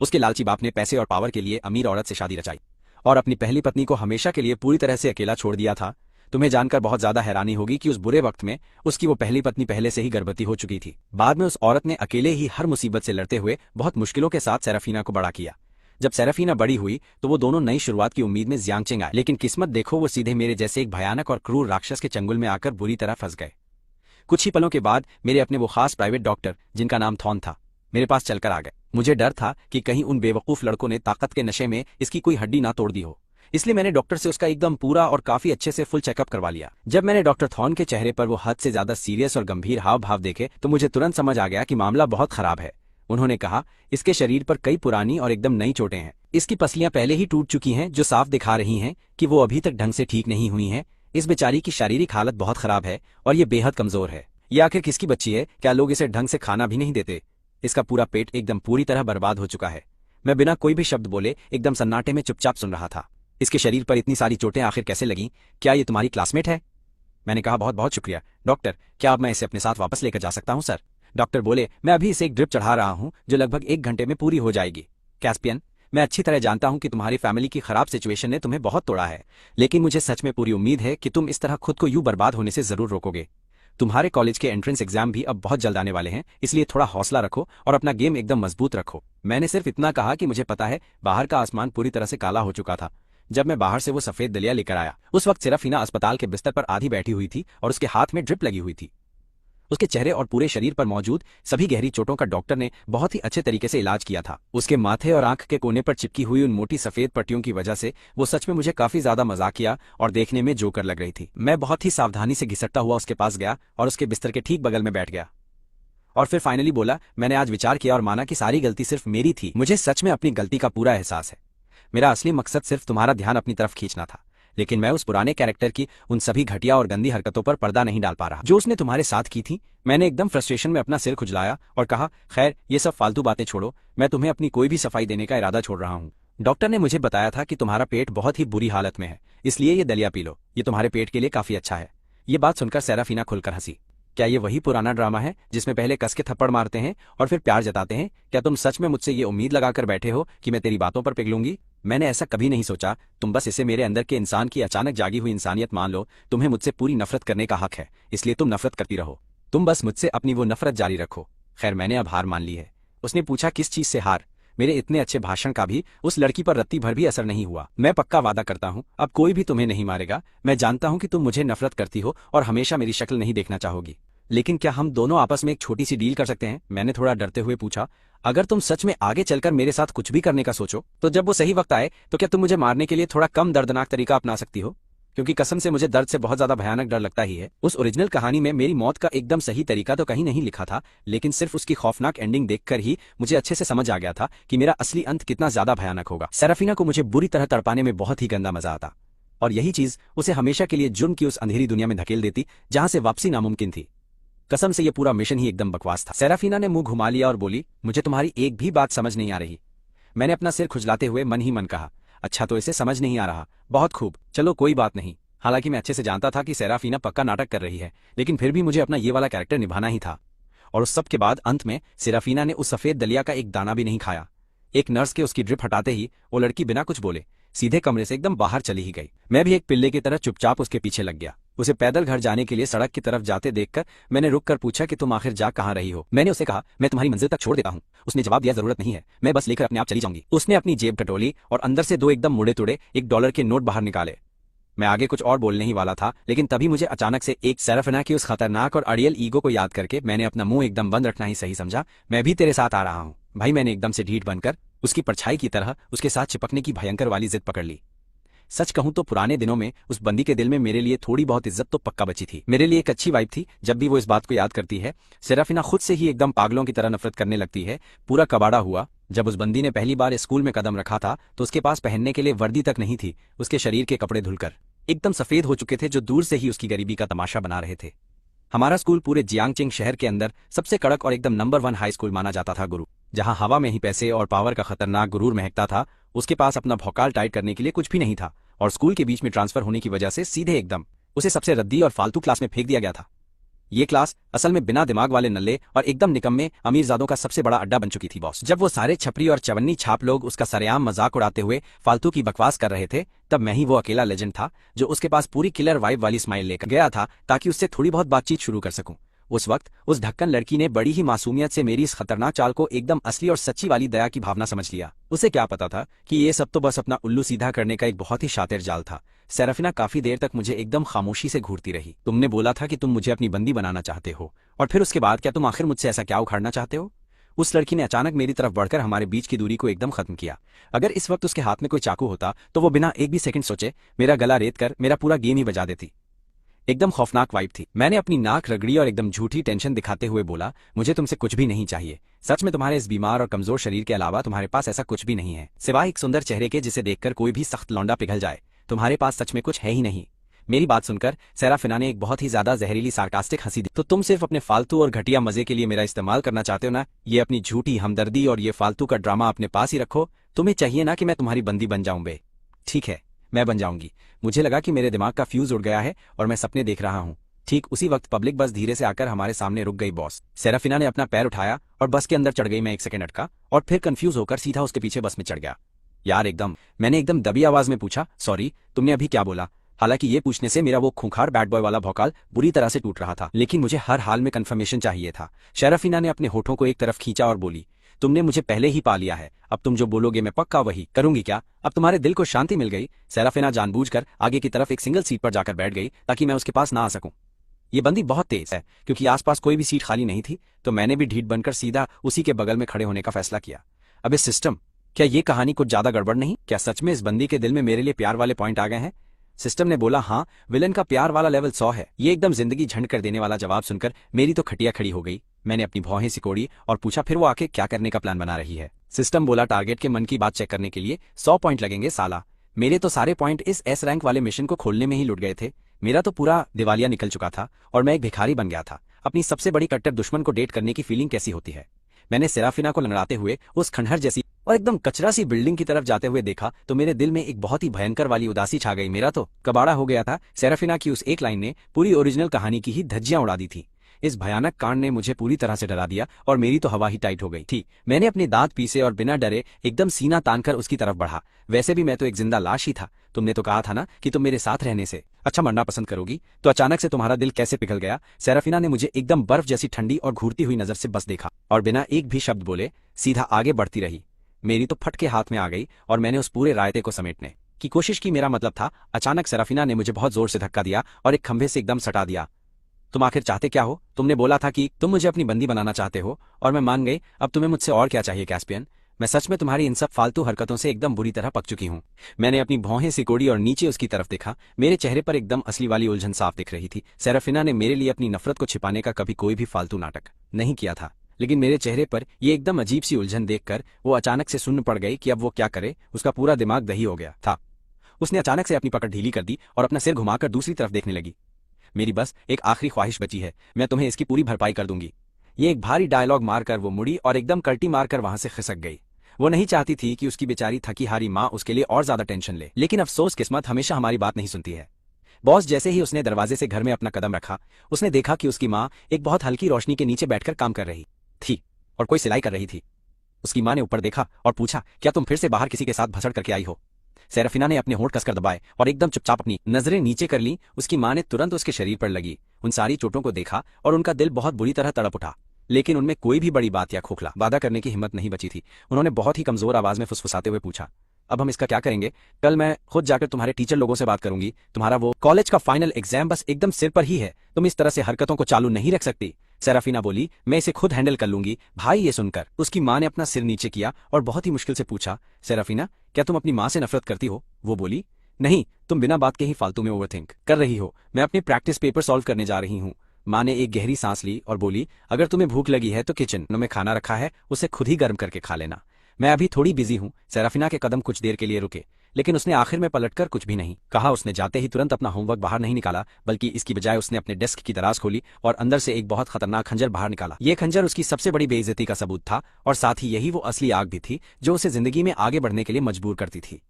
उसके लालची बाप ने पैसे और पावर के लिए अमीर औरत से शादी रचाई और अपनी पहली पत्नी को हमेशा के लिए पूरी तरह से अकेला छोड़ दिया था। तुम्हें जानकर बहुत ज्यादा हैरानी होगी कि उस बुरे वक्त में उसकी वो पहली पत्नी पहले से ही गर्भवती हो चुकी थी। बाद में उस औरत ने अकेले ही हर मुसीबत से लड़ते हुए बहुत मुश्किलों के साथ सेराफीना को बड़ा किया। जब सेराफीना बड़ी हुई तो वो दोनों नई शुरुआत की उम्मीद में जियांगचेंग आए, लेकिन किस्मत देखो वो सीधे मेरे जैसे एक भयानक और क्रूर राक्षस के चंगुल में आकर बुरी तरह फंस गए। कुछ ही पलों के बाद मेरे अपने वो खास प्राइवेट डॉक्टर, जिनका नाम थॉन था, मेरे पास चलकर आ गए। मुझे डर था कि कहीं उन बेवकूफ लड़कों ने ताकत के नशे में इसकी कोई हड्डी ना तोड़ दी हो, इसलिए मैंने डॉक्टर से उसका एकदम पूरा और काफी अच्छे से फुल चेकअप करवा लिया। जब मैंने डॉक्टर थॉर्न के चेहरे पर वो हद से ज्यादा सीरियस और गंभीर हाव भाव देखे तो मुझे तुरंत समझ आ गया कि मामला बहुत खराब है। उन्होंने कहा, इसके शरीर पर कई पुरानी और एकदम नई चोटें हैं। इसकी पसलियां पहले ही टूट चुकी हैं, जो साफ दिखा रही हैं कि वो अभी तक ढंग से ठीक नहीं हुई हैं। इस बेचारी की शारीरिक हालत बहुत खराब है और ये बेहद कमजोर है। ये आखिर किसकी बच्ची है? क्या लोग इसे ढंग से खाना भी नहीं देते? इसका पूरा पेट एकदम पूरी तरह बर्बाद हो चुका है। मैं बिना कोई भी शब्द बोले एकदम सन्नाटे में चुपचाप सुन रहा था। इसके शरीर पर इतनी सारी चोटें आखिर कैसे लगीं? क्या ये तुम्हारी क्लासमेट है? मैंने कहा, बहुत बहुत शुक्रिया डॉक्टर, क्या अब मैं इसे अपने साथ वापस लेकर जा सकता हूं सर? डॉक्टर बोले, मैं अभी इसे एक ड्रिप चढ़ा रहा हूं जो लगभग 1 घंटे में पूरी हो जाएगी। कैस्पियन, मैं अच्छी तरह जानता हूं कि तुम्हारी फैमिली की खराब सिचुएशन ने तुम्हें बहुत तोड़ा है, लेकिन मुझे सच में पूरी उम्मीद है कि तुम इस तरह खुद को यूं बर्बाद होने से जरूर रोकोगे। तुम्हारे कॉलेज के एंट्रेंस एग्जाम भी अब बहुत जल्द आने वाले हैं, इसलिए थोड़ा हौसला रखो और अपना गेम एकदम मजबूत रखो। मैंने सिर्फ इतना कहा कि मुझे पता है बाहर का आसमान पूरी तरह से काला हो चुका था जब मैं बाहर से वो सफेद दलिया लेकर आया। उस वक्त सेराफीना अस्पताल के बिस्तर पर आधी बैठी हुई थी और उसके हाथ में ड्रिप लगी हुई थी। उसके चेहरे और पूरे शरीर पर मौजूद सभी गहरी चोटों का डॉक्टर ने बहुत ही अच्छे तरीके से इलाज किया था। उसके माथे और आंख के कोने पर चिपकी हुई उन मोटी सफेद पट्टियों की वजह से वो सच में मुझे काफी ज्यादा मजाकिया और देखने में जोकर लग रही थी। मैं बहुत ही सावधानी से घिसटता हुआ उसके पास गया और उसके बिस्तर के ठीक बगल में बैठ गया और फिर फाइनली बोला, मैंने आज विचार किया और माना कि सारी गलती सिर्फ मेरी थी। मुझे सच में अपनी गलती का पूरा एहसास है। मेरा असली मकसद सिर्फ तुम्हारा ध्यान अपनी तरफ खींचना था, लेकिन मैं उस पुराने कैरेक्टर की उन सभी घटिया और गंदी हरकतों पर पर्दा नहीं डाल पा रहा जो उसने तुम्हारे साथ की थी। मैंने एकदम फ्रस्ट्रेशन में अपना सिर खुजलाया और कहा, खैर ये सब फालतू बातें छोड़ो, मैं तुम्हें अपनी कोई भी सफाई देने का इरादा छोड़ रहा हूँ। डॉक्टर ने मुझे बताया था कि तुम्हारा पेट बहुत ही बुरी हालत में है, इसलिए ये दलिया पी लो, ये तुम्हारे पेट के लिए काफी अच्छा है। ये बात सुनकर सेराफीना खुलकर हंसी। क्या ये वही पुराना ड्रामा है जिसमें पहले कस के थप्पड़ मारते हैं और फिर प्यार जताते हैं? क्या तुम सच में मुझसे ये उम्मीद लगाकर बैठे हो कि मैं तेरी बातों पर पिघलूंगी? मैंने ऐसा कभी नहीं सोचा। तुम बस इसे मेरे अंदर के इंसान की अचानक जागी हुई इंसानियत मान लो। तुम्हें मुझसे पूरी नफरत करने का हक है, इसलिए तुम नफरत करती रहो। तुम बस मुझसे अपनी वो नफरत जारी रखो। खैर, मैंने अब हार मान ली है। उसने पूछा, किस चीज से हार? मेरे इतने अच्छे भाषण का भी उस लड़की पर रत्ती भर भी असर नहीं हुआ। मैं पक्का वादा करता हूँ अब कोई भी तुम्हें नहीं मारेगा। मैं जानता हूँ कि तुम मुझे नफरत करती हो और हमेशा मेरी शक्ल नहीं देखना चाहोगी, लेकिन क्या हम दोनों आपस में एक छोटी सी डील कर सकते हैं? मैंने थोड़ा डरते हुए पूछा, अगर तुम सच में आगे चलकर मेरे साथ कुछ भी करने का सोचो तो जब वो सही वक्त आए तो क्या तुम मुझे मारने के लिए थोड़ा कम दर्दनाक तरीका अपना सकती हो? क्योंकि कसम से मुझे दर्द से बहुत ज्यादा भयानक डर लगता ही है। उस ओरिजिनल कहानी में मेरी मौत का एकदम सही तरीका तो कहीं नहीं लिखा था, लेकिन सिर्फ उसकी खौफनाक एंडिंग देखकर ही मुझे अच्छे से समझ आ गया था कि मेरा असली अंत कितना ज्यादा भयानक होगा। सेराफीना को मुझे बुरी तरह तड़पाने में बहुत ही गंदा मजा आता और यही चीज उसे हमेशा के लिए जुर्म की उस अंधेरी दुनिया में धकेल देती जहां से वापसी नामुमकिन थी। कसम से ये पूरा मिशन ही एकदम बकवास था। सेराफीना ने मुंह घुमा लिया और बोली, मुझे तुम्हारी एक भी बात समझ नहीं आ रही। मैंने अपना सिर खुजलाते हुए मन ही मन कहा, अच्छा तो इसे समझ नहीं आ रहा, बहुत खूब, चलो कोई बात नहीं। हालांकि मैं अच्छे से जानता था कि सेराफीना पक्का नाटक कर रही है, लेकिन फिर भी मुझे अपना ये वाला कैरेक्टर निभाना ही था। और उस सब के बाद अंत में सेराफीना ने उस सफेद दलिया का एक दाना भी नहीं खाया। एक नर्स के उसकी ड्रिप हटाते ही वो लड़की बिना कुछ बोले सीधे कमरे से एकदम बाहर चली ही गई। मैं भी एक पिल्ले की तरह चुपचाप उसके पीछे लग गया। उसे पैदल घर जाने के लिए सड़क की तरफ जाते देखकर मैंने रुक कर पूछा कि तुम आखिर जा कहाँ रही हो? मैंने उसे कहा, मैं तुम्हारी मंजिल तक छोड़ देता हूँ। उसने जवाब दिया, जरूरत नहीं है, मैं बस लेकर अपने आप चली जाऊंगी। उसने अपनी जेब टटोली और अंदर से 2 एकदम मुड़े तुड़े $1 के नोट बाहर निकाले। मैं आगे कुछ और बोलने ही वाला था, लेकिन तभी मुझे अचानक से एक सेराफीना की उस खतरनाक और अड़ियल ईगो को याद करके मैंने अपना मुंह एकदम बंद रखना ही सही समझा। मैं भी तेरे साथ आ रहा हूँ भाई। मैंने एकदम से ढीठ बनकर उसकी परछाई की तरह उसके साथ चिपकने की भयंकर वाली जिद पकड़ ली। सच कहूं तो पुराने दिनों में उस बंदी के दिल में मेरे लिए थोड़ी बहुत इज्जत तो पक्का बची थी। मेरे लिए एक अच्छी वाइब थी। जब भी वो इस बात को याद करती है, सेराफीना खुद से ही एकदम पागलों की तरह नफरत करने लगती है। पूरा कबाड़ा हुआ जब उस बंदी ने पहली बार स्कूल में कदम रखा था तो उसके पास पहनने के लिए वर्दी तक नहीं थी। उसके शरीर के कपड़े धुलकर एकदम सफेद हो चुके थे, जो दूर से ही उसकी गरीबी का तमाशा बना रहे थे। हमारा स्कूल पूरे जियांगचिंग शहर के अंदर सबसे कड़क और एकदम नंबर 1 हाई स्कूल माना जाता था। गुरु जहां हवा में ही पैसे और पावर का खतरनाक गुरूर महकता था, उसके पास अपना भौकाल टाइट करने के लिए कुछ भी नहीं था और स्कूल के बीच में ट्रांसफर होने की वजह से सीधे एकदम उसे सबसे रद्दी और फालतू क्लास में फेंक दिया गया था। ये क्लास असल में बिना दिमाग वाले नल्ले और एकदम निकम्मे अमीरजादों का सबसे बड़ा अड्डा बन चुकी थी बॉस। जब वो सारे छपरी और चवन्नी छाप लोग उसका सरेआम मजाक उड़ाते हुए फालतू की बकवास कर रहे थे, तब मैं ही वो अकेला लेजेंड था जो उसके पास पूरी किलर वाइब वाली स्माइल लेकर गया था ताकि उससे थोड़ी बहुत बातचीत शुरू कर सकूं। उस वक्त उस ढक्कन लड़की ने बड़ी ही मासूमियत से मेरी इस खतरनाक चाल को एकदम असली और सच्ची वाली दया की भावना समझ लिया। उसे क्या पता था कि ये सब तो बस अपना उल्लू सीधा करने का एक बहुत ही शातिर जाल था। सेराफीना काफी देर तक मुझे एकदम खामोशी से घूरती रही। तुमने बोला था कि तुम मुझे अपनी बंदी बनाना चाहते हो, और फिर उसके बाद क्या तुम आखिर मुझसे ऐसा क्या उखाड़ना चाहते हो? उस लड़की ने अचानक मेरी तरफ बढ़कर हमारे बीच की दूरी को एकदम खत्म किया। अगर इस वक्त उसके हाथ में कोई चाकू होता तो वो बिना एक भी सेकंड सोचे मेरा गला रेत कर मेरा पूरा गेम ही बजा देती। एकदम खौफनाक वाइब थी। मैंने अपनी नाक रगड़ी और एकदम झूठी टेंशन दिखाते हुए बोला, मुझे तुमसे कुछ भी नहीं चाहिए। सच में तुम्हारे इस बीमार और कमजोर शरीर के अलावा तुम्हारे पास ऐसा कुछ भी नहीं है, सिवाय एक सुंदर चेहरे के जिसे देखकर कोई भी सख्त लौंडा पिघल जाए। तुम्हारे पास सच में कुछ है ही नहीं। मेरी बात सुनकर सेराफिना ने एक बहुत ही ज्यादा जहरीली सार्कास्टिक हंसी दी। तो तुम सिर्फ अपने फालतू और घटिया मजे के लिए मेरा इस्तेमाल करना चाहते हो ना? ये अपनी झूठी हमदर्दी और ये फालतू का ड्रामा अपने पास ही रखो। तुम्हें चाहिए ना कि मैं तुम्हारी बंदी बन जाऊं बे? ठीक है, मैं बन जाऊंगी। मुझे लगा कि मेरे दिमाग का फ्यूज उड़ गया है और मैं सपने देख रहा हूं। ठीक उसी वक्त पब्लिक बस धीरे से आकर हमारे सामने रुक गई। बॉस सेराफिना ने अपना पैर उठाया और बस के अंदर चढ़ गई। मैं एक सेकंड अटका और फिर कंफ्यूज होकर सीधा उसके पीछे बस में चढ़ गया। यार मैंने एकदम दबी आवाज में पूछा, सॉरी, तुमने अभी क्या बोला? हालांकि ये पूछने से मेरा वो खूंखार बैड बॉय वाला भौकाल बुरी तरह से टूट रहा था, लेकिन मुझे हर हाल में कंफर्मेशन चाहिए था। सेराफिना ने अपने होठों को एक तरफ खींचा और बोली, तुमने मुझे पहले ही पा लिया है। अब तुम जो बोलोगे मैं पक्का वही करूंगी। क्या अब तुम्हारे दिल को शांति मिल गई? सेराफिना जानबूझकर आगे की तरफ एक सिंगल सीट पर जाकर बैठ गई ताकि मैं उसके पास ना आ सकूं। ये बंदी बहुत तेज है। क्योंकि आसपास कोई भी सीट खाली नहीं थी तो मैंने भी ढीठ बनकर सीधा उसी के बगल में खड़े होने का फैसला किया। अब इस सिस्टम, क्या ये कहानी कुछ ज्यादा गड़बड़ नहीं? क्या सच में इस बंदी के दिल में मेरे लिए प्यार वाले पॉइंट आ गए हैं? सिस्टम ने बोला, हाँ, विलन का प्यार वाला लेवल 100 है। ये एकदम जिंदगी झंड कर देने वाला जवाब सुनकर मेरी तो खटिया खड़ी हो गई। मैंने अपनी भौहें सिकोड़ी और पूछा, फिर वो आके क्या करने का प्लान बना रही है? सिस्टम बोला, टारगेट के मन की बात चेक करने के लिए 100 पॉइंट लगेंगे साला। मेरे तो सारे पॉइंट इस एस रैंक वाले मिशन को खोलने में ही लुट गए थे। मेरा तो पूरा दिवालिया निकल चुका था और मैं एक भिखारी बन गया था। अपनी सबसे बड़ी कट्टर दुश्मन को डेट करने की फीलिंग कैसी होती है? मैंने सेराफिना को लंगड़ाते हुए उस खंडहर जैसी और एकदम कचरा सी बिल्डिंग की तरफ जाते हुए देखा तो मेरे दिल में एक बहुत ही भयंकर वाली उदासी छा गई। मेरा तो कबाड़ा हो गया था। सेराफिना की उस एक लाइन ने पूरी ओरिजिनल कहानी की ही धज्जियां उड़ा दी थी। इस भयानक कांड ने मुझे पूरी तरह से डरा दिया और मेरी तो हवा ही टाइट हो गई थी। मैंने अपने दांत पीसे और बिना डरे एकदम सीना तानकर उसकी तरफ बढ़ा। वैसे भी मैं तो एक जिंदा लाश ही था। तुमने तो कहा था ना कि तुम मेरे साथ रहने से अच्छा मरना पसंद करोगी, तो अचानक से तुम्हारा दिल कैसे पिघल गया? सेराफिना ने मुझे एकदम बर्फ जैसी ठंडी और घूरती हुई नजर से बस देखा और बिना एक भी शब्द बोले सीधा आगे बढ़ती रही। मेरी तो फटके हाथ में आ गई और मैंने उस पूरे रायते को समेटने की कोशिश की। मेरा मतलब था, अचानक सेराफिना ने मुझे बहुत जोर से धक्का दिया और एक खंभे से एकदम सटा दिया। तुम आखिर चाहते क्या हो? तुमने बोला था कि तुम मुझे अपनी बंदी बनाना चाहते हो और मैं मान गई। अब तुम्हें मुझसे और क्या चाहिए कैस्पियन? मैं सच में तुम्हारी इन सब फालतू हरकतों से एकदम बुरी तरह पक चुकी हूँ। मैंने अपनी भौहें सिकोड़ी और नीचे उसकी तरफ देखा। मेरे चेहरे पर एकदम असली वाली उलझन साफ दिख रही थी। सेराफिना ने मेरे लिए अपनी नफरत को छिपाने का कभी कोई भी फालतू नाटक नहीं किया था, लेकिन मेरे चेहरे पर यह एकदम अजीब सी उलझन देखकर वो अचानक से सुन्न पड़ गई कि अब वो क्या करे। उसका पूरा दिमाग दही हो गया था। उसने अचानक से अपनी पकड़ ढीली कर दी और अपना सिर घुमाकर दूसरी तरफ देखने लगी। मेरी बस एक आखिरी ख्वाहिश बची है, मैं तुम्हें इसकी पूरी भरपाई कर दूंगी। ये एक भारी डायलॉग मारकर वो मुड़ी और एकदम कल्टी मारकर वहां से खिसक गई। वो नहीं चाहती थी कि उसकी बेचारी थकी हारी माँ उसके लिए और ज्यादा टेंशन ले, लेकिन अफसोस किस्मत हमेशा हमारी बात नहीं सुनती है। बॉस जैसे ही उसने दरवाजे से घर में अपना कदम रखा, उसने देखा कि उसकी माँ एक बहुत हल्की रोशनी के नीचे बैठकर काम कर रही थी और कोई सिलाई कर रही थी। उसकी माँ ने ऊपर देखा और पूछा, क्या तुम फिर से बाहर किसी के साथ भसड़ करके आई हो? सेराफिना ने अपने होंठ कसकर दबाए और एकदम चुपचाप अपनी नजरें नीचे कर ली। उसकी माँ ने तुरंत उसके शरीर पर लगी उन सारी चोटों को देखा और उनका दिल बहुत बुरी तरह तड़प उठा, लेकिन उनमें कोई भी बड़ी बात या खोखला वादा करने की हिम्मत नहीं बची थी। उन्होंने बहुत ही कमजोर आवाज में फुसफुसाते हुए पूछा, अब हम इसका क्या करेंगे? कल मैं खुद जाकर तुम्हारे टीचर लोगों से बात करूंगी। तुम्हारा वो कॉलेज का फाइनल एग्जाम बस एकदम सिर पर ही है। तुम इस तरह से हरकतों को चालू नहीं रख सकती। सेराफिना बोली, मैं इसे खुद हैंडल कर लूंगी। भाई ये सुनकर उसकी माँ ने अपना सिर नीचे किया और बहुत ही मुश्किल से पूछा, सेराफिना, क्या तुम अपनी माँ से नफरत करती हो? वो बोली, नहीं, तुम बिना बात के ही फालतू में ओवरथिंक कर रही हो। मैं अपनी प्रैक्टिस पेपर सॉल्व करने जा रही हूँ। माँ ने एक गहरी सांस ली और बोली, अगर तुम्हें भूख लगी है तो किचन में खाना रखा है, उसे खुद ही गर्म करके खा लेना। मैं अभी थोड़ी बिजी हूँ। सेराफिना के कदम कुछ देर के लिए रुके, लेकिन उसने आखिर में पलटकर कुछ भी नहीं कहा। उसने जाते ही तुरंत अपना होमवर्क बाहर नहीं निकाला, बल्कि इसकी बजाय उसने अपने डेस्क की दराज खोली और अंदर से एक बहुत खतरनाक खंजर बाहर निकाला। ये खंजर उसकी सबसे बड़ी बेइज्जती का सबूत था और साथ ही यही वो असली आग भी थी जो उसे जिंदगी में आगे बढ़ने के लिए मजबूर करती थी।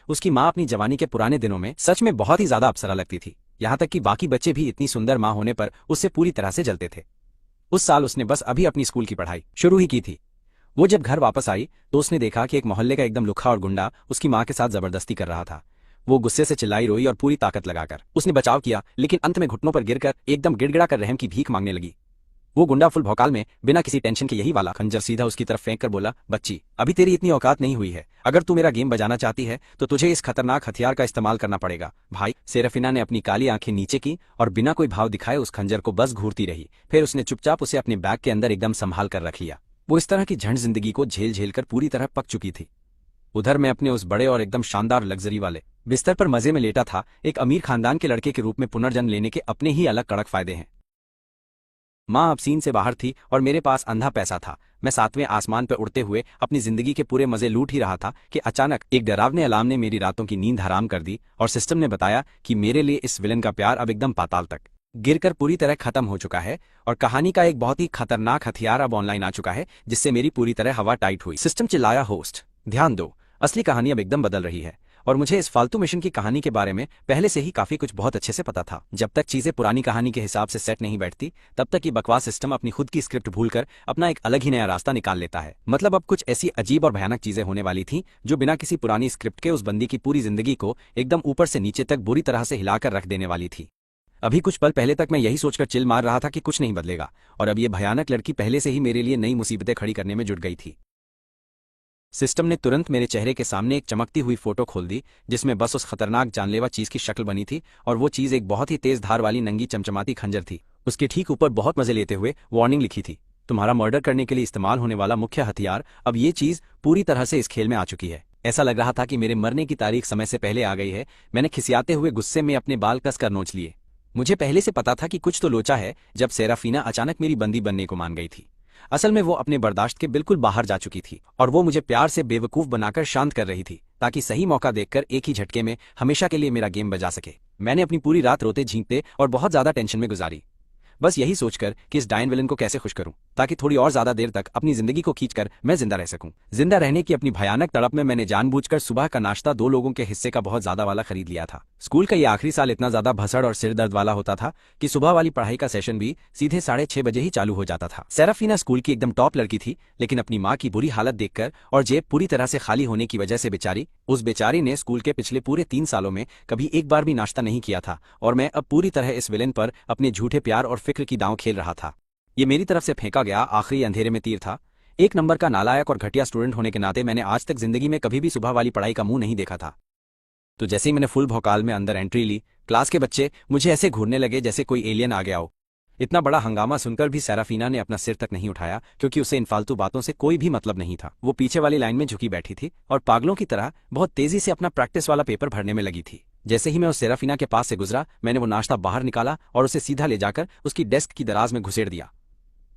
उसकी माँ अपनी जवानी के पुराने दिनों में सच में बहुत ही ज्यादा अप्सरा लगती थी, यहाँ तक कि बाकी बच्चे भी इतनी सुंदर माँ होने पर उससे पूरी तरह से जलते थे। उस साल उसने बस अभी अपनी स्कूल की पढ़ाई शुरू ही की थी। वो जब घर वापस आई तो उसने देखा कि एक मोहल्ले का एकदम लुखा और गुंडा उसकी माँ के साथ जबरदस्ती कर रहा था। वो गुस्से से चिल्लाई, रोई और पूरी ताकत लगाकर उसने बचाव किया, लेकिन अंत में घुटनों पर गिरकर एकदम गिड़गिड़ा कर रहम की भीख मांगने लगी। वो गुंडा फुल भौकाल में बिना किसी टेंशन के यही वाला खंजर सीधा उसकी तरफ फेंक कर बोला, बच्ची, अभी तेरी इतनी औकात नहीं हुई है। अगर तू मेरा गेम बजाना चाहती है तो तुझे इस खतरनाक हथियार का इस्तेमाल करना पड़ेगा। भाई, सेराफिना ने अपनी काली आंखें नीचे की और बिना कोई भाव दिखाए उस खंजर को बस घूरती रही। फिर उसने चुपचाप उसे अपने बैग के अंदर एकदम संभाल कर रख लिया। वो इस तरह की झंड जिंदगी को झेल झेल कर पूरी तरह पक चुकी थी। उधर मैं अपने उस बड़े और एकदम शानदार लग्जरी वाले बिस्तर पर मजे में लेटा था। एक अमीर खानदान के लड़के के रूप में पुनर्जन्म लेने के अपने ही अलग कड़क फायदे हैं। माँ अब सीन से बाहर थी और मेरे पास अंधा पैसा था। मैं 7वें आसमान पर उड़ते हुए अपनी जिंदगी के पूरे मजे लूट ही रहा था कि अचानक एक डरावने अलार्म ने मेरी रातों की नींद हराम कर दी और सिस्टम ने बताया कि मेरे लिए इस विलन का प्यार अब एकदम पाताल तक गिरकर पूरी तरह खत्म हो चुका है और कहानी का एक बहुत ही खतरनाक हथियार अब ऑनलाइन आ चुका है, जिससे मेरी पूरी तरह हवा टाइट हुई। सिस्टम चिल्लाया, होस्ट ध्यान दो, असली कहानी अब एकदम बदल रही है। और मुझे इस फालतू मिशन की कहानी के बारे में पहले से ही काफी कुछ बहुत अच्छे से पता था। जब तक चीजें पुरानी कहानी के हिसाब से सेट नहीं बैठती तब तक ये बकवास सिस्टम अपनी खुद की स्क्रिप्ट भूलकर अपना एक अलग ही नया रास्ता निकाल लेता है। मतलब अब कुछ ऐसी अजीब और भयानक चीजें होने वाली थी जो बिना किसी पुरानी स्क्रिप्ट के उस बंदी की पूरी जिंदगी को एकदम ऊपर से नीचे तक बुरी तरह से हिलाकर रख देने वाली थी। अभी कुछ पल पहले तक मैं यही सोचकर चिल मार रहा था कि कुछ नहीं बदलेगा, और अब ये भयानक लड़की पहले से ही मेरे लिए नई मुसीबतें खड़ी करने में जुट गई थी। सिस्टम ने तुरंत मेरे चेहरे के सामने एक चमकती हुई फोटो खोल दी जिसमें बस उस खतरनाक जानलेवा चीज की शक्ल बनी थी, और वो चीज एक बहुत ही तेज धार वाली नंगी चमचमाती खंजर थी। उसके ठीक ऊपर बहुत मजे लेते हुए वार्निंग लिखी थी, तुम्हारा मर्डर करने के लिए इस्तेमाल होने वाला मुख्य हथियार अब ये चीज पूरी तरह से इस खेल में आ चुकी है। ऐसा लग रहा था कि मेरे मरने की तारीख समय से पहले आ गई है। मैंने खिसियाते हुए गुस्से में अपने बाल कसकर नोच लिए। मुझे पहले से पता था कि कुछ तो लोचा है जब सेराफीना अचानक मेरी बंदी बनने को मान गई थी। असल में वो अपने बर्दाश्त के बिल्कुल बाहर जा चुकी थी और वो मुझे प्यार से बेवकूफ बनाकर शांत कर रही थी ताकि सही मौका देखकर एक ही झटके में हमेशा के लिए मेरा गेम बजा सके। मैंने अपनी पूरी रात रोते झींकते और बहुत ज्यादा टेंशन में गुजारी, बस यही सोचकर कि इस डायन विलन को कैसे खुश करूं ताकि थोड़ी और ज्यादा देर तक अपनी जिंदगी को खींचकर मैं जिंदा रह सकूं। जिंदा रहने की अपनी भयानक तड़प में मैंने जानबूझकर सुबह का नाश्ता 2 लोगों के हिस्से का बहुत ज्यादा वाला खरीद लिया था। स्कूल का ये आखिरी साल इतना ज्यादा भसड़ और सिर दर्द वाला होता था कि सुबह वाली पढ़ाई का सेशन भी सीधे 6:30 बजे ही चालू हो जाता था। सेराफीना स्कूल की एकदम टॉप लड़की थी, लेकिन अपनी माँ की बुरी हालत देखकर और जेब पूरी तरह से खाली होने की वजह से उस बेचारी ने स्कूल के पिछले पूरे 3 सालों में कभी एक बार भी नाश्ता नहीं किया था, और मैं अब पूरी तरह इस विलेन पर अपने झूठे प्यार और फिक्र की दांव खेल रहा था। ये मेरी तरफ से फेंका गया आखिरी अंधेरे में तीर था। एक नंबर का नालायक और घटिया स्टूडेंट होने के नाते मैंने आज तक जिंदगी में कभी भी सुबह वाली पढ़ाई का मुंह नहीं देखा था। तो जैसे ही मैंने फुल भौकाल में अंदर एंट्री ली, क्लास के बच्चे मुझे ऐसे घूरने लगे जैसे कोई एलियन आ गया हो। इतना बड़ा हंगामा सुनकर भी सेराफीना ने अपना सिर तक नहीं उठाया, क्योंकि उसे इन फालतू बातों से कोई भी मतलब नहीं था। वो पीछे वाली लाइन में झुकी बैठी थी और पागलों की तरह बहुत तेजी से अपना प्रैक्टिस वाला पेपर भरने में लगी थी। जैसे ही मैं उस सेराफीना के पास से गुजरा, मैंने वो नाश्ता बाहर निकाला और उसे सीधा ले जाकर उसकी डेस्क की दराज में घुसेड़ दिया।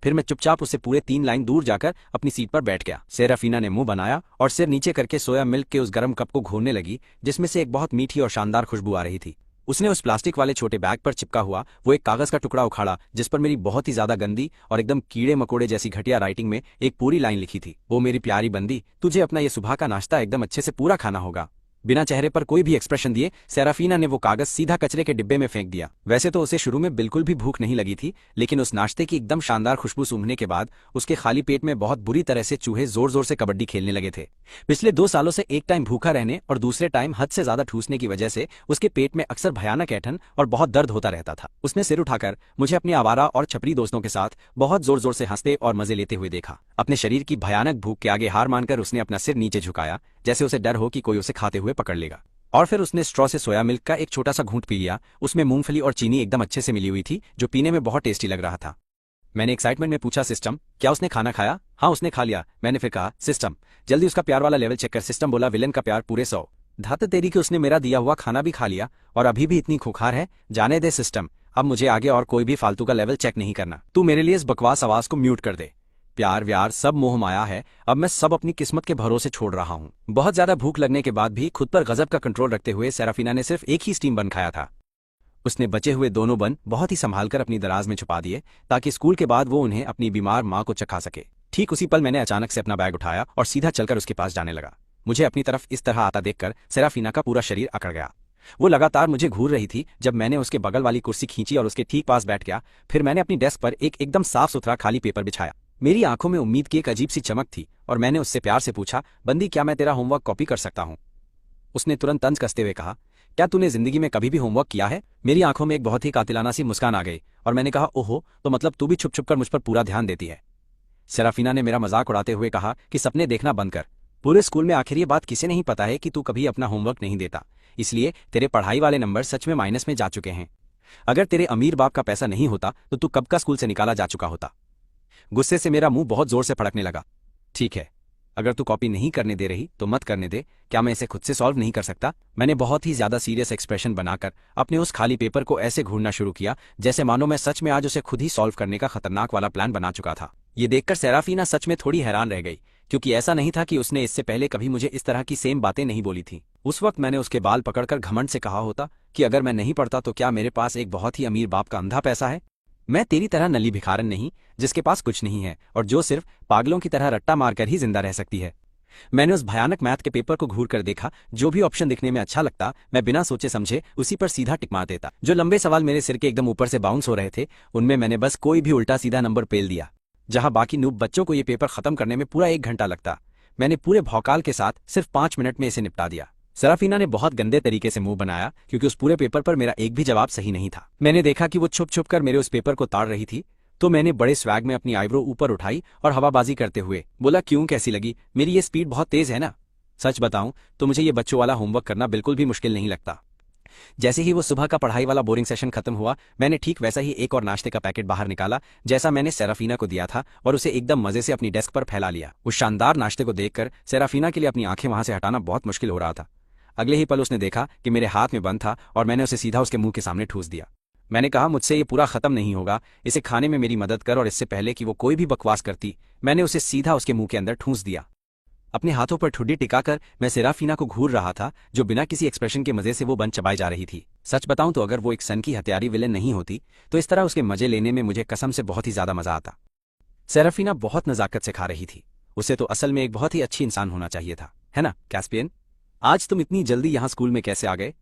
फिर मैं चुपचाप उससे पूरे 3 लाइन दूर जाकर अपनी सीट पर बैठ गया। सेराफीना ने मुंह बनाया और सिर नीचे करके सोया मिल्क के उस गर्म कप को घूरने लगी जिसमें से एक बहुत मीठी और शानदार खुशबू आ रही थी। उसने उस प्लास्टिक वाले छोटे बैग पर चिपका हुआ वो एक कागज का टुकड़ा उखाड़ा जिस पर मेरी बहुत ही ज्यादा गंदी और एकदम कीड़े मकोड़े जैसी घटिया राइटिंग में एक पूरी लाइन लिखी थी, वो मेरी प्यारी बंदी, तुझे अपना ये सुबह का नाश्ता एकदम अच्छे से पूरा खाना होगा। बिना चेहरे पर कोई भी एक्सप्रेशन दिए सेराफीना ने वो कागज सीधा कचरे के डिब्बे में फेंक दिया। वैसे तो उसे शुरू में बिल्कुल भी भूख नहीं लगी थी, लेकिन उस नाश्ते की एकदम शानदार खुशबू सूंघने के बाद उसके खाली पेट में बहुत बुरी तरह से चूहे जोर जोर से कबड्डी खेलने लगे थे। पिछले 2 सालों से एक टाइम भूखा रहने और दूसरे टाइम हद से ज्यादा ठूसने की वजह से उसके पेट में अक्सर भयानक ऐंठन और बहुत दर्द होता रहता था। उसने सिर उठाकर मुझे अपने आवारा और छपरी दोस्तों के साथ बहुत जोर जोर से हंसते और मजे लेते हुए देखा। अपने शरीर की भयानक भूख के आगे हार मानकर उसने अपना सिर नीचे झुकाया, जैसे उसे डर हो कि कोई उसे खाते हुए पकड़ लेगा। और फिर उसने स्ट्रॉ से सोया मिल्क का एक छोटा सा घूंट पी लिया। उसमें मूंगफली और चीनी एकदम अच्छे से मिली हुई थी, जो पीने में बहुत टेस्टी लग रहा था। मैंने एक्साइटमेंट में पूछा, सिस्टम क्या उसने खाना खाया? हाँ उसने खा लिया। मैंने फिर कहा, सिस्टम जल्दी उसका प्यार वाला लेवल चेक कर। सिस्टम बोला, विलेन का प्यार पूरे 100। धात तेरी कि उसने मेरा दिया हुआ खाना भी खा लिया और अभी भी इतनी खुखार है। जाने दे सिस्टम, अब मुझे आगे और कोई भी फालतू का लेवल चेक नहीं करना। तू मेरे लिए इस बकवास आवाज को म्यूट कर दे। प्यार व्यार सब मोह माया है, अब मैं सब अपनी किस्मत के भरोसे छोड़ रहा हूँ। बहुत ज्यादा भूख लगने के बाद भी खुद पर गजब का कंट्रोल रखते हुए सेराफीना ने सिर्फ एक ही स्टीम बन खाया था। उसने बचे हुए दोनों बन बहुत ही संभालकर अपनी दराज में छुपा दिए ताकि स्कूल के बाद वो उन्हें अपनी बीमार माँ को चखा सके। ठीक उसी पल मैंने अचानक से अपना बैग उठाया और सीधा चलकर उसके पास जाने लगा। मुझे अपनी तरफ इस तरह आता देखकर सेराफीना का पूरा शरीर अकड़ गया। वो लगातार मुझे घूर रही थी। जब मैंने उसके बगल वाली कुर्सी खींची और उसके ठीक पास बैठ गया, फिर मैंने अपनी डेस्क पर एक एकदम साफ सुथरा खाली पेपर बिछाया। मेरी आंखों में उम्मीद की एक अजीब सी चमक थी और मैंने उससे प्यार से पूछा, बंदी क्या मैं तेरा होमवर्क कॉपी कर सकता हूँ? उसने तुरंत तंज कसते हुए कहा, क्या तूने जिंदगी में कभी भी होमवर्क किया है? मेरी आंखों में एक बहुत ही कातिलाना सी मुस्कान आ गई और मैंने कहा, ओहो, तो मतलब तू भी छुप छुप कर मुझ पर पूरा ध्यान देती है? सेराफीना ने मेरा मजाक उड़ाते हुए कहा कि सपने देखना बंद कर। पूरे स्कूल में आखिर ये बात किसे नहीं पता है कि तू कभी अपना होमवर्क नहीं देता, इसलिए तेरे पढ़ाई वाले नंबर सच में माइनस में जा चुके हैं। अगर तेरे अमीर बाप का पैसा नहीं होता तो तू कब का स्कूल से निकाला जा चुका होता। गुस्से से मेरा मुंह बहुत जोर से फड़कने लगा। ठीक है, अगर तू कॉपी नहीं करने दे रही तो मत करने दे, क्या मैं इसे खुद से सॉल्व नहीं कर सकता? मैंने बहुत ही ज्यादा सीरियस एक्सप्रेशन बनाकर अपने उस खाली पेपर को ऐसे घूरना शुरू किया जैसे मानो मैं सच में आज उसे खुद ही सॉल्व करने का खतरनाक वाला प्लान बना चुका था। ये देखकर सेराफीना सच में थोड़ी हैरान रह गई, क्योंकि ऐसा नहीं था कि उसने इससे पहले कभी मुझे इस तरह की सेम बातें नहीं बोली थी। उस वक्त मैंने उसके बाल पकड़कर घमंड से कहा होता कि अगर मैं नहीं पढ़ता तो क्या मेरे पास एक बहुत ही अमीर बाप का अंधा पैसा है? मैं तेरी तरह नली भिखारन नहीं, जिसके पास कुछ नहीं है और जो सिर्फ पागलों की तरह रट्टा मारकर ही जिंदा रह सकती है। मैंने उस भयानक मैथ के पेपर को घूर कर देखा। जो भी ऑप्शन दिखने में अच्छा लगता मैं बिना सोचे समझे उसी पर सीधा टिक मार देता। जो लंबे सवाल मेरे सिर के एकदम ऊपर से बाउंस हो रहे थे उनमें मैंने बस कोई भी उल्टा सीधा नंबर पेल दिया। जहां बाकी नूब बच्चों को ये पेपर खत्म करने में पूरा 1 घंटा लगता, मैंने पूरे भौकाल के साथ सिर्फ 5 मिनट में इसे निपटा दिया। सराफीना ने बहुत गंदे तरीके से मुंह बनाया, क्योंकि उस पूरे पेपर पर मेरा एक भी जवाब सही नहीं था। मैंने देखा कि वो छुप छुप कर मेरे उस पेपर को ताड़ रही थी, तो मैंने बड़े स्वैग में अपनी आईब्रो ऊपर उठाई और हवाबाजी करते हुए बोला, क्यों, कैसी लगी? मेरी ये स्पीड बहुत तेज है ना? सच बताऊं तो मुझे ये बच्चों वाला होमवर्क करना बिल्कुल भी मुश्किल नहीं लगता। जैसे ही वो सुबह का पढ़ाई वाला बोरिंग सेशन खत्म हुआ, मैंने ठीक वैसा ही एक और नाश्ते का पैकेट बाहर निकाला जैसा मैंने सेराफीना को दिया था और उसे एकदम मजे से अपनी डेस्क पर फैला लिया। उस शानदार नाश्ते को देखकर सेराफीना के लिए अपनी आंखें वहां से हटाना बहुत मुश्किल हो रहा था। अगले ही पल उसने देखा कि मेरे हाथ में बंद था और मैंने उसे सीधा उसके मुंह के सामने ठूस दिया। मैंने कहा, मुझसे ये पूरा खत्म नहीं होगा, इसे खाने में मेरी मदद कर। और इससे पहले कि वो कोई भी बकवास करती, मैंने उसे सीधा उसके मुंह के अंदर ठूंस दिया। अपने हाथों पर ठुड्डी टिकाकर मैं सेराफीना को घूर रहा था, जो बिना किसी एक्सप्रेशन के मजे से वो बन चबाई जा रही थी। सच बताऊं तो अगर वो एक सन की हत्यारी विलेन नहीं होती तो इस तरह उसके मजे लेने में मुझे कसम से बहुत ही ज्यादा मजा आता। सेराफीना बहुत नजाकत से खा रही थी। उसे तो असल में एक बहुत ही अच्छी इंसान होना चाहिए था, है ना कैस्पियन? आज तुम इतनी जल्दी यहाँ स्कूल में कैसे आ गए?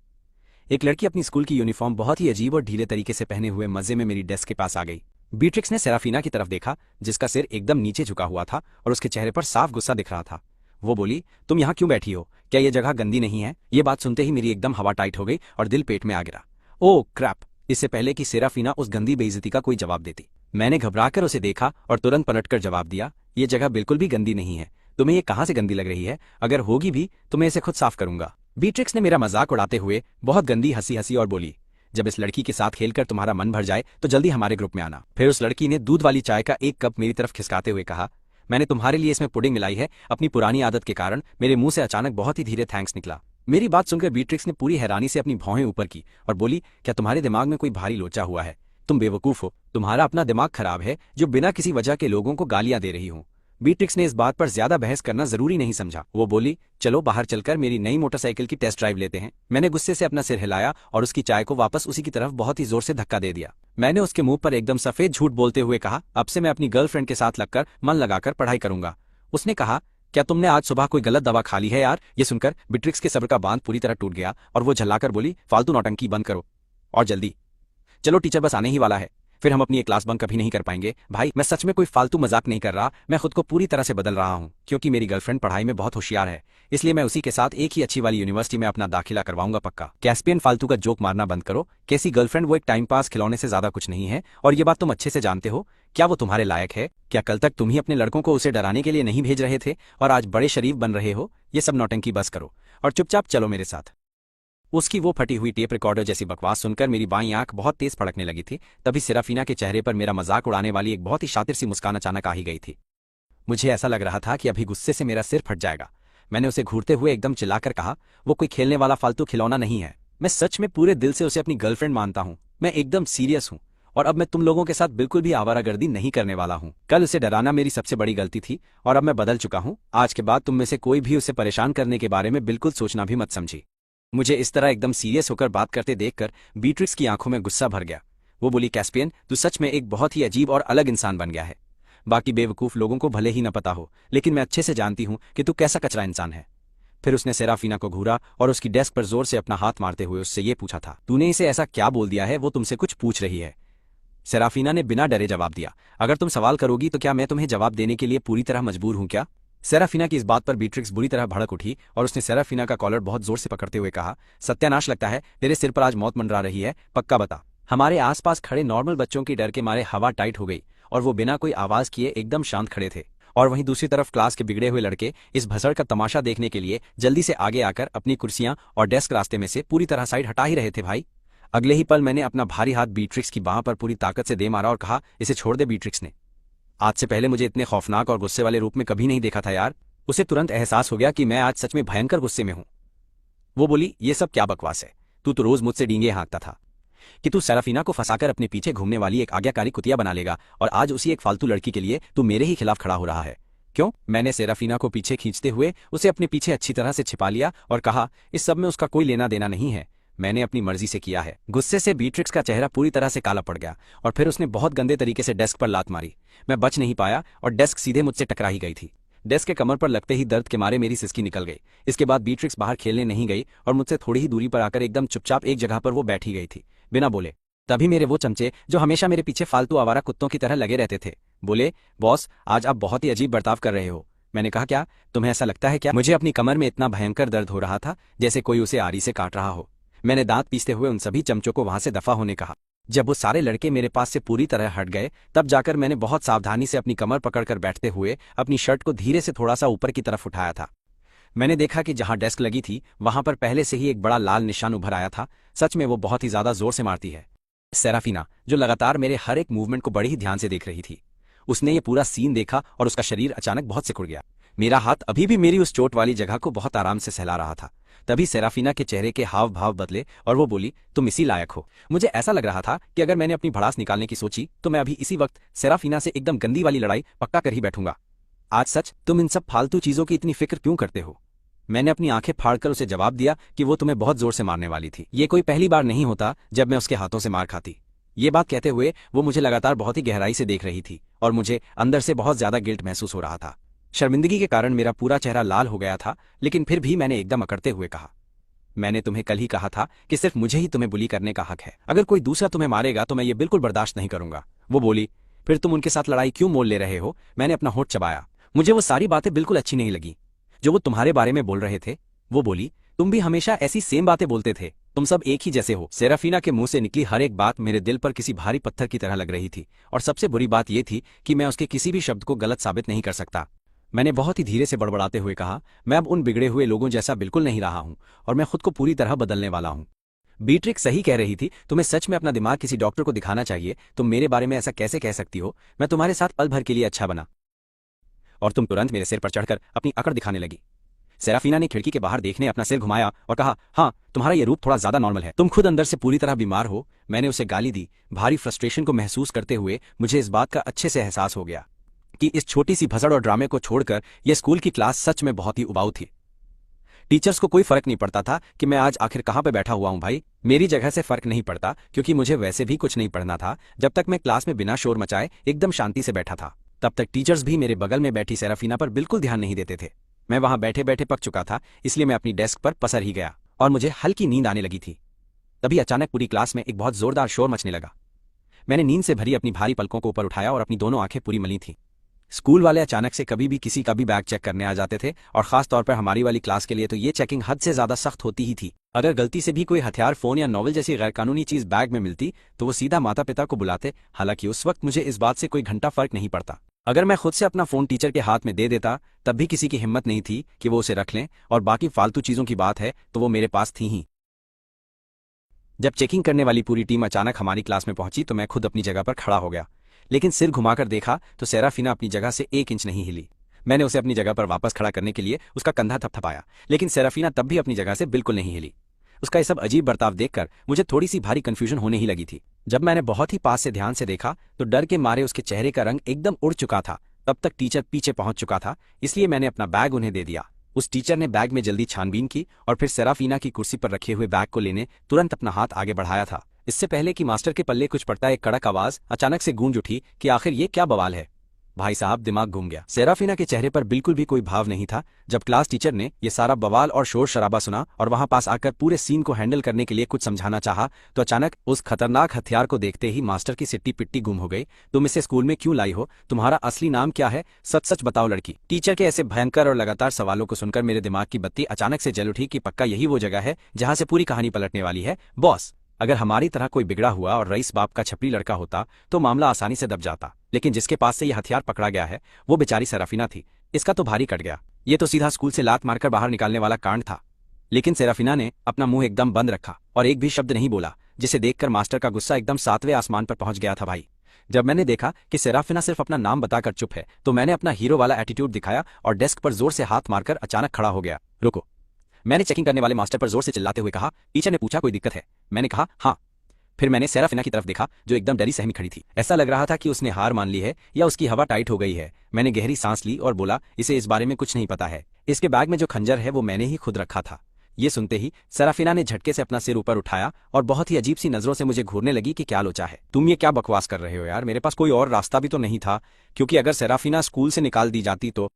एक लड़की अपनी स्कूल की यूनिफॉर्म बहुत ही अजीब और ढीले तरीके से पहने हुए मजे में मेरी डेस्क के पास आ गई। बीट्रिक्स ने सेराफीना की तरफ देखा, जिसका सिर एकदम नीचे झुका हुआ था और उसके चेहरे पर साफ गुस्सा दिख रहा था। वो बोली, तुम यहाँ क्यों बैठी हो? क्या ये जगह गंदी नहीं है? ये बात सुनते ही मेरी एकदम हवा टाइट हो गई और दिल पेट में आ गिरा। ओह क्रैप! इससे पहले कि सेराफीना उस गंदी बेइज्जती का कोई जवाब देती, मैंने घबराकर उसे देखा और तुरंत पलटकर जवाब दिया, ये जगह बिल्कुल भी गंदी नहीं है। तुम्हें ये कहाँ से गंदी लग रही है? अगर होगी भी तो मैं इसे खुद साफ करूंगा। बीट्रिक्स ने मेरा मजाक उड़ाते हुए बहुत गंदी हंसी हंसी और बोली, जब इस लड़की के साथ खेलकर तुम्हारा मन भर जाए तो जल्दी हमारे ग्रुप में आना। फिर उस लड़की ने दूध वाली चाय का एक कप मेरी तरफ खिसकाते हुए कहा, मैंने तुम्हारे लिए इसमें पुडिंग मिलाई है। अपनी पुरानी आदत के कारण मेरे मुंह से अचानक बहुत ही धीरे थैंक्स निकला। मेरी बात सुनकर बीट्रिक्स ने पूरी हैरानी से अपनी भौहें ऊपर की और बोली, क्या तुम्हारे दिमाग में कोई भारी लोचा हुआ है? तुम बेवकूफ हो, तुम्हारा अपना दिमाग खराब है जो बिना किसी वजह के लोगों को गालियां दे रही हो। बीट्रिक्स ने इस बात पर ज्यादा बहस करना जरूरी नहीं समझा। वो बोली, चलो बाहर चलकर मेरी नई मोटरसाइकिल की टेस्ट ड्राइव लेते हैं। मैंने गुस्से से अपना सिर हिलाया और उसकी चाय को वापस उसी की तरफ बहुत ही जोर से धक्का दे दिया। मैंने उसके मुंह पर एकदम सफेद झूठ बोलते हुए कहा, अब से मैं अपनी गर्लफ्रेंड के साथ लगकर मन लगाकर पढ़ाई करूंगा। उसने कहा, क्या तुमने आज सुबह कोई गलत दवा खा ली है यार? ये सुनकर बीट्रिक्स के सब्र का बांध पूरी तरह टूट गया और वो झल्लाकर बोली, फालतू नौटंकी बंद करो और जल्दी चलो, टीचर बस आने ही वाला है, फिर हम अपनी एक क्लास बंक कभी नहीं कर पाएंगे। भाई, मैं सच में कोई फालतू मजाक नहीं कर रहा, मैं खुद को पूरी तरह से बदल रहा हूँ, क्योंकि मेरी गर्लफ्रेंड पढ़ाई में बहुत होशियार है, इसलिए मैं उसी के साथ एक ही अच्छी वाली यूनिवर्सिटी में अपना दाखिला करवाऊंगा पक्का। कैस्पियन, फालतू का जोक मारना बंद करो। कैसी गर्लफ्रेंड? वो एक टाइम पास खिलौने से ज्यादा कुछ नहीं है, और ये बात तुम अच्छे से जानते हो। क्या वो तुम्हारे लायक है? क्या कल तक तुम ही अपने लड़कों को उसे डराने के लिए नहीं भेज रहे थे और आज बड़े शरीफ बन रहे हो? ये सब नौटंकी बस करो और चुपचाप चलो मेरे साथ। उसकी वो फटी हुई टेप रिकॉर्डर जैसी बकवास सुनकर मेरी बाईं आंख बहुत तेज फड़कने लगी थी। तभी सेराफीना के चेहरे पर मेरा मजाक उड़ाने वाली एक बहुत ही शातिर सी मुस्कान अचानक आ ही गई थी। मुझे ऐसा लग रहा था कि अभी गुस्से से मेरा सिर फट जाएगा। मैंने उसे घूरते हुए एकदम चिल्लाकर कहा, वो कोई खेलने वाला फालतू खिलौना नहीं है। मैं सच में पूरे दिल से उसे अपनी गर्लफ्रेंड मानता हूँ। मैं एकदम सीरियस हूँ और अब मैं तुम लोगों के साथ बिल्कुल भी आवारागर्दी नहीं करने वाला हूँ। कल उसे डराना मेरी सबसे बड़ी गलती थी और अब मैं बदल चुका हूँ। आज के बाद तुम में से कोई भी उसे परेशान करने के बारे में बिल्कुल सोचना भी मत समझी। मुझे इस तरह एकदम सीरियस होकर बात करते देखकर बीट्रिक्स की आंखों में गुस्सा भर गया। वो बोली, कैस्पियन, तू सच में एक बहुत ही अजीब और अलग इंसान बन गया है। बाकी बेवकूफ लोगों को भले ही न पता हो, लेकिन मैं अच्छे से जानती हूँ कि तू कैसा कचरा इंसान है। फिर उसने सेराफीना को घूरा और उसकी डेस्क पर जोर से अपना हाथ मारते हुए उससे ये पूछा था, तूने इसे ऐसा क्या बोल दिया है? वो तुमसे कुछ पूछ रही है। सेराफीना ने बिना डरे जवाब दिया, अगर तुम सवाल करोगी तो क्या मैं तुम्हें जवाब देने के लिए पूरी तरह मजबूर हूं क्या? सेराफीना की इस बात पर बीट्रिक्स बुरी तरह भड़क उठी और उसने सेराफीना का कॉलर बहुत जोर से पकड़ते हुए कहा, सत्यानाश, लगता है तेरे सिर पर आज मौत मंडरा रही है, पक्का बता। हमारे आसपास खड़े नॉर्मल बच्चों की डर के मारे हवा टाइट हो गई और वो बिना कोई आवाज किए एकदम शांत खड़े थे। और वहीं दूसरी तरफ क्लास के बिगड़े हुए लड़के इस भसड़ का तमाशा देखने के लिए जल्दी से आगे आकर अपनी कुर्सियां और डेस्क रास्ते में से पूरी तरह साइड हटा ही रहे थे। भाई, अगले ही पल मैंने अपना भारी हाथ बीट्रिक्स की बांह पर पूरी ताकत से दे मारा और कहा, इसे छोड़ दे बीट्रिक्स ने। आज से पहले मुझे इतने खौफनाक और गुस्से वाले रूप में कभी नहीं देखा था यार। उसे तुरंत एहसास हो गया कि मैं आज सच में भयंकर गुस्से में हूं। वो बोली, ये सब क्या बकवास है, तू तो रोज मुझसे डींगे हाँकता था कि तू सेराफीना को फंसाकर अपने पीछे घूमने वाली एक आज्ञाकारी कुतिया बना लेगा, और आज उसी एक फालतू लड़की के लिए तू मेरे ही खिलाफ खड़ा हो रहा है। क्यों? मैंने सेराफीना को पीछे खींचते हुए उसे अपने पीछे अच्छी तरह से छिपा लिया और कहा, इस सब में उसका कोई लेना देना नहीं है, मैंने अपनी मर्जी से किया है। गुस्से से बीट्रिक्स का चेहरा पूरी तरह से काला पड़ गया और फिर उसने बहुत गंदे तरीके से डेस्क पर लात मारी। मैं बच नहीं पाया और डेस्क सीधे मुझसे टकरा ही गई थी। डेस्क के कमर पर लगते ही दर्द के मारे मेरी सिसकी निकल गई। इसके बाद बीट्रिक्स बाहर खेलने नहीं गई और मुझसे थोड़ी ही दूरी पर आकर एकदम चुपचाप एक जगह पर वो बैठी गई थी, बिना बोले। तभी मेरे वो चमचे जो हमेशा मेरे पीछे फालतू आवारा कुत्तों की तरह लगे रहते थे, बोले, बॉस आज आप बहुत ही अजीब बर्ताव कर रहे हो। मैंने कहा, क्या तुम्हें ऐसा लगता है क्या? मुझे अपनी कमर में इतना भयंकर दर्द हो रहा था जैसे कोई उसे आरी से काट रहा हो। मैंने दांत पीसते हुए उन सभी चमचों को वहां से दफा होने कहा। जब वो सारे लड़के मेरे पास से पूरी तरह हट गए तब जाकर मैंने बहुत सावधानी से अपनी कमर पकड़कर बैठते हुए अपनी शर्ट को धीरे से थोड़ा सा ऊपर की तरफ उठाया था। मैंने देखा कि जहां डेस्क लगी थी वहां पर पहले से ही एक बड़ा लाल निशान उभर आया था। सच में वो बहुत ही ज्यादा जोर से मारती है। सेराफीना, जो लगातार मेरे हर एक मूवमेंट को बड़ी ही ध्यान से देख रही थी, उसने ये पूरा सीन देखा और उसका शरीर अचानक बहुत सिकुड़ गया। मेरा हाथ अभी भी मेरी उस चोट वाली जगह को बहुत आराम से सहला रहा था। तभी सेराफीना के चेहरे के हाव भाव बदले और वो बोली, तुम इसी लायक हो। मुझे ऐसा लग रहा था कि अगर मैंने अपनी भड़ास निकालने की सोची तो मैं अभी इसी वक्त सेराफीना से एकदम गंदी वाली लड़ाई पक्का कर ही बैठूंगा। आज सच, तुम इन सब फालतू चीजों की इतनी फिक्र क्यों करते हो? मैंने अपनी आंखें फाड़कर उसे जवाब दिया कि वो तुम्हें बहुत जोर से मारने वाली थी। ये कोई पहली बार नहीं होता जब मैं उसके हाथों से मार खाती। ये बात कहते हुए वो मुझे लगातार बहुत ही गहराई से देख रही थी और मुझे अंदर से बहुत ज्यादा गिल्ट महसूस हो रहा था। शर्मिंदगी के कारण मेरा पूरा चेहरा लाल हो गया था, लेकिन फिर भी मैंने एकदम अकड़ते हुए कहा, मैंने तुम्हें कल ही कहा था कि सिर्फ मुझे ही तुम्हें बुली करने का हक है। अगर कोई दूसरा तुम्हें मारेगा तो मैं ये बिल्कुल बर्दाश्त नहीं करूंगा। वो बोली, फिर तुम उनके साथ लड़ाई क्यों मोल ले रहे हो? मैंने अपना होठ चबाया। मुझे वो सारी बातें बिल्कुल अच्छी नहीं लगी जो वो तुम्हारे बारे में बोल रहे थे। वो बोली, तुम भी हमेशा ऐसी सेम बातें बोलते थे, तुम सब एक ही जैसे हो। सेराफीना के मुंह से निकली हर एक बात मेरे दिल पर किसी भारी पत्थर की तरह लग रही थी और सबसे बुरी बात यह थी कि मैं उसके किसी भी शब्द को गलत साबित नहीं कर सकता। मैंने बहुत ही धीरे से बड़बड़ाते हुए कहा, मैं अब उन बिगड़े हुए लोगों जैसा बिल्कुल नहीं रहा हूं और मैं खुद को पूरी तरह बदलने वाला हूं। बीट्रिक्स सही कह रही थी, तुम्हें सच में अपना दिमाग किसी डॉक्टर को दिखाना चाहिए। तुम मेरे बारे में ऐसा कैसे कह सकती हो? मैं तुम्हारे साथ पल भर के लिए अच्छा बना और तुम तुरंत मेरे सिर पर चढ़कर अपनी अकड़ दिखाने लगी। सेराफीना ने खिड़की के बाहर देखने अपना सिर घुमाया और कहा, हाँ, तुम्हारा यह रूप थोड़ा ज्यादा नॉर्मल है, तुम खुद अंदर से पूरी तरह बीमार हो। मैंने उसे गाली दी। भारी फ्रस्ट्रेशन को महसूस करते हुए मुझे इस बात का अच्छे से एहसास हो गया कि इस छोटी सी भसड़ और ड्रामे को छोड़कर यह स्कूल की क्लास सच में बहुत ही उबाऊ थी। टीचर्स को कोई फर्क नहीं पड़ता था कि मैं आज आखिर कहां पे बैठा हुआ हूं। भाई, मेरी जगह से फर्क नहीं पड़ता क्योंकि मुझे वैसे भी कुछ नहीं पढ़ना था। जब तक मैं क्लास में बिना शोर मचाए एकदम शांति से बैठा था तब तक टीचर्स भी मेरे बगल में बैठी सेराफीना पर बिल्कुल ध्यान नहीं देते थे। मैं वहां बैठे बैठे पक चुका था, इसलिए मैं अपनी डेस्क पर पसर ही गया और मुझे हल्की नींद आने लगी थी। तभी अचानक पूरी क्लास में एक बहुत जोरदार शोर मचने लगा। मैंने नींद से भरी अपनी भारी पलकों को ऊपर उठाया और अपनी दोनों आंखें पूरी मली थीं। स्कूल वाले अचानक से कभी भी किसी का भी बैग चेक करने आ जाते थे और खास तौर पर हमारी वाली क्लास के लिए तो ये चेकिंग हद से ज्यादा सख्त होती ही थी। अगर गलती से भी कोई हथियार, फोन या नॉवल जैसी गैरकानूनी चीज बैग में मिलती तो वो सीधा माता पिता को बुलाते। हालांकि उस वक्त मुझे इस बात से कोई घंटा फर्क नहीं पड़ता। अगर मैं खुद से अपना फोन टीचर के हाथ में दे देता तब भी किसी की हिम्मत नहीं थी कि वो उसे रख लें, और बाकी फालतू चीजों की बात है तो वो मेरे पास थी ही। जब चेकिंग करने वाली पूरी टीम अचानक हमारी क्लास में पहुंची तो मैं खुद अपनी जगह पर खड़ा हो गया, लेकिन सिर घुमाकर देखा तो सेराफीना अपनी जगह से 1 इंच नहीं हिली। मैंने उसे अपनी जगह पर वापस खड़ा करने के लिए उसका कंधा थपथपाया, लेकिन सेराफीना तब भी अपनी जगह से बिल्कुल नहीं हिली। उसका ये सब अजीब बर्ताव देखकर मुझे थोड़ी सी भारी कंफ्यूजन होने ही लगी थी। जब मैंने बहुत ही पास से ध्यान से देखा तो डर के मारे उसके चेहरे का रंग एकदम उड़ चुका था। तब तक टीचर पीछे पहुंच चुका था, इसलिए मैंने अपना बैग उन्हें दे दिया। उस टीचर ने बैग में जल्दी छानबीन की और फिर सेराफीना की कुर्सी पर रखे हुए बैग को लेने तुरंत अपना हाथ आगे बढ़ाया था। इससे पहले कि मास्टर के पल्ले कुछ पड़ता एक कड़क आवाज अचानक से गूंज उठी कि आखिर ये क्या बवाल है। भाई साहब, दिमाग घूम गया। सेराफीना के चेहरे पर बिल्कुल भी कोई भाव नहीं था। जब क्लास टीचर ने ये सारा बवाल और शोर शराबा सुना और वहां पास आकर पूरे सीन को हैंडल करने के लिए कुछ समझाना चाहा तो अचानक उस खतरनाक हथियार को देखते ही मास्टर की सिट्टी पिट्टी गुम हो गई। तुम इसे स्कूल में क्यों लाई हो? तुम्हारा असली नाम क्या है? सच सच बताओ लड़की। टीचर के ऐसे भयंकर और लगातार सवालों को सुनकर मेरे दिमाग की बत्ती अचानक से जल उठी कि पक्का यही वो जगह है जहां से पूरी कहानी पलटने वाली है। बॉस, अगर हमारी तरह कोई बिगड़ा हुआ और रईस बाप का छपरी लड़का होता तो मामला आसानी से दब जाता, लेकिन जिसके पास से यह हथियार पकड़ा गया है वो बेचारी सेराफीना थी। इसका तो भारी कट गया। ये तो सीधा स्कूल से लात मारकर बाहर निकालने वाला कांड था। लेकिन सेराफीना ने अपना मुंह एकदम बंद रखा और एक भी शब्द नहीं बोला, जिसे देखकर मास्टर का गुस्सा एकदम 7वें आसमान पर पहुंच गया था। भाई, जब मैंने देखा कि सेराफिना सिर्फ अपना नाम बताकर चुप है तो मैंने अपना हीरो वाला एटीट्यूड दिखाया और डेस्क पर जोर से हाथ मारकर अचानक खड़ा हो गया। रुको, मैंने चेकिंग करने वाले मास्टर पर जोर से चिल्लाते हुए कहा। टीचर ने पूछा कोई दिक्कत है? मैंने कहा हाँ। फिर मैंने सेराफिना की तरफ देखा जो एकदम डरी सहमी खड़ी थी। ऐसा लग रहा था कि उसने हार मान ली है या उसकी हवा टाइट हो गई है। मैंने गहरी सांस ली और बोला, इसे इस बारे में कुछ नहीं पता है। इसके बैग में जो खंजर है वो मैंने ही खुद रखा था। ये सुनते ही सेराफिना ने झटके से अपना सिर ऊपर उठाया और बहुत ही अजीब सी नजरों से मुझे घूरने लगी कि क्या लोचा है। तुम ये क्या बकवास कर रहे हो यार, मेरे पास कोई और रास्ता भी तो नहीं था, क्योंकि अगर सेराफिना स्कूल से निकाल दी जाती तो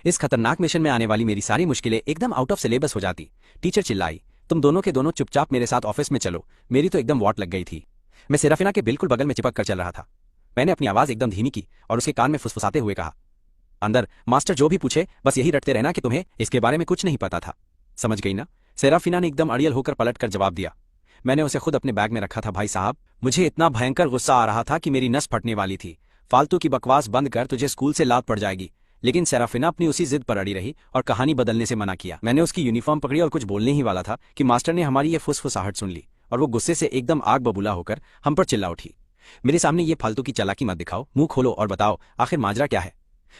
इस खतरनाक मिशन में आने वाली मेरी सारी मुश्किलें एकदम आउट ऑफ सिलेबस हो जाती। टीचर चिल्लाई, तुम दोनों के दोनों चुपचाप मेरे साथ ऑफिस में चलो। मेरी तो एकदम वाट लग गई थी। मैं सेराफिना के बिल्कुल बगल में चिपक कर चल रहा था। मैंने अपनी आवाज एकदम धीमी की और उसके कान में फुसफुसाते हुए कहा, अंदर मास्टर जो भी पूछे बस यही रटते रहना कि तुम्हें इसके बारे में कुछ नहीं पता था। समझ गई ना? सेराफिना ने एकदम अड़ियल होकर पलट कर जवाब दिया। मैंने उसे खुद अपने बैग में रखा था भाई साहब। मुझे इतना भयंकर गुस्सा आ रहा था कि मेरी नस फटने वाली थी। फालतू की बकवास बंद कर, तुझे स्कूल से लात पड़ जाएगी। लेकिन सेराफिना अपनी उसी जिद पर अड़ी रही और कहानी बदलने से मना किया। मैंने उसकी यूनिफॉर्म पकड़ी और कुछ बोलने ही वाला था कि मास्टर ने हमारी ये फुसफुसाहट सुन ली और वो गुस्से से एकदम आग बबूला होकर हम पर चिल्ला उठी। मेरे सामने ये फालतू की चालाकी मत दिखाओ, मुंह खोलो और बताओ आखिर माजरा क्या है।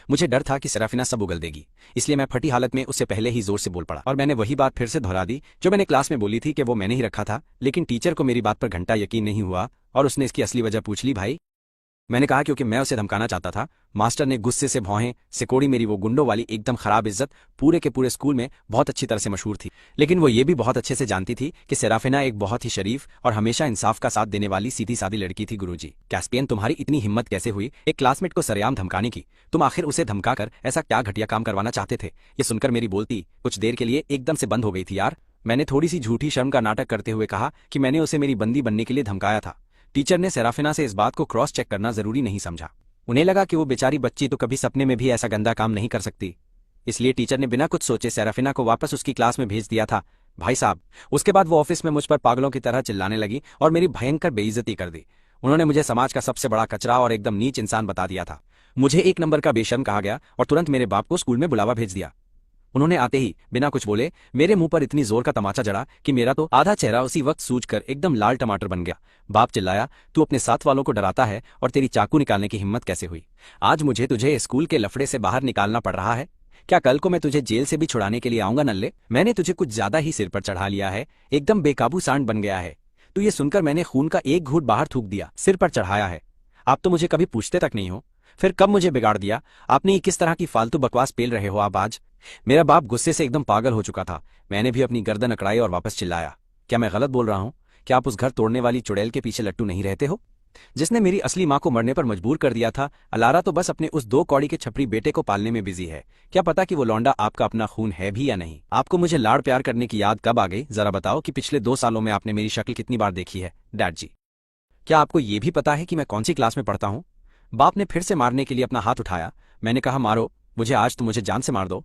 मुझे डर था कि सेराफिना सब उगल देगी, इसलिए मैं फटी हालत में उससे पहले ही जोर से बोल पड़ा और मैंने वही बात फिर से दोहरा दी जो मैंने क्लास में बोली थी कि वो मैंने ही रखा था। लेकिन टीचर को मेरी बात पर घंटा यकीन नहीं हुआ और उसने इसकी असली वजह पूछ ली। भाई, मैंने कहा क्योंकि मैं उसे धमकाना चाहता था। मास्टर ने गुस्से से भौहें सिकोड़ी। मेरी वो गुंडों वाली एकदम खराब इज्जत पूरे के पूरे स्कूल में बहुत अच्छी तरह से मशहूर थी, लेकिन वो ये भी बहुत अच्छे से जानती थी कि सेराफिना एक बहुत ही शरीफ और हमेशा इंसाफ का साथ देने वाली सीधी सादी लड़की थी। गुरुजी, कैस्पियन, तुम्हारी इतनी हिम्मत कैसे हुई एक क्लासमेट को सरेआम धमकाने की? तुम आखिर उसे धमकाकर ऐसा क्या घटिया काम करवाना चाहते थे? ये सुनकर मेरी बोलती कुछ देर के लिए एकदम से बंद हो गई थी। यार, मैंने थोड़ी सी झूठी शर्म का नाटक करते हुए कहा कि मैंने उसे मेरी बंदी बनने के लिए धमकाया था। टीचर ने सेराफिना से इस बात को क्रॉस चेक करना जरूरी नहीं समझा। उन्हें लगा कि वो बेचारी बच्ची तो कभी सपने में भी ऐसा गंदा काम नहीं कर सकती, इसलिए टीचर ने बिना कुछ सोचे सेराफिना को वापस उसकी क्लास में भेज दिया था। भाई साहब, उसके बाद वो ऑफिस में मुझ पर पागलों की तरह चिल्लाने लगी और मेरी भयंकर बेइज्जती कर दी। उन्होंने मुझे समाज का सबसे बड़ा कचरा और एकदम नीच इंसान बता दिया था। मुझे एक नंबर का बेशर्म कहा गया और तुरंत मेरे बाप को स्कूल में बुलावा भेज दिया। उन्होंने आते ही बिना कुछ बोले मेरे मुंह पर इतनी जोर का तमाचा जड़ा कि मेरा तो आधा चेहरा उसी वक्त सूजकर एकदम लाल टमाटर बन गया। बाप चिल्लाया, तू अपने साथ वालों को डराता है और तेरी चाकू निकालने की हिम्मत कैसे हुई? आज मुझे तुझे स्कूल के लफड़े से बाहर निकालना पड़ रहा है। क्या कल को मैं तुझे जेल से भी छुड़ाने के लिए आऊंगा नल्ले? मैंने तुझे कुछ ज्यादा ही सिर पर चढ़ा लिया है, एकदम बेकाबू सांड बन गया है तू। ये सुनकर मैंने खून का एक घूंट बाहर थूक दिया। सिर पर चढ़ाया है? आप तो मुझे कभी पूछते तक नहीं हो। फिर कब मुझे बिगाड़ दिया आपने? किस तरह की फालतू बकवास पेल रहे हो आप आज? मेरा बाप गुस्से से एकदम पागल हो चुका था। मैंने भी अपनी गर्दन अकड़ाई और वापस चिल्लाया, क्या मैं गलत बोल रहा हूं? क्या आप उस घर तोड़ने वाली चुड़ैल के पीछे लट्टू नहीं रहते हो जिसने मेरी असली मां को मरने पर मजबूर कर दिया था? अलारा तो बस अपने उस 2 कौड़ी के छपरी बेटे को पालने में बिजी है। क्या पता कि वो लौंडा आपका अपना खून है भी या नहीं। आपको मुझे लाड़ प्यार करने की याद कब आ गई? जरा बताओ कि पिछले 2 सालों में आपने मेरी शक्ल कितनी बार देखी है? डैड जी, क्या आपको ये भी पता है कि मैं कौन सी क्लास में पढ़ता हूं? बाप ने फिर से मारने के लिए अपना हाथ उठाया। मैंने कहा, मारो मुझे, आज तो मुझे जान से मार दो।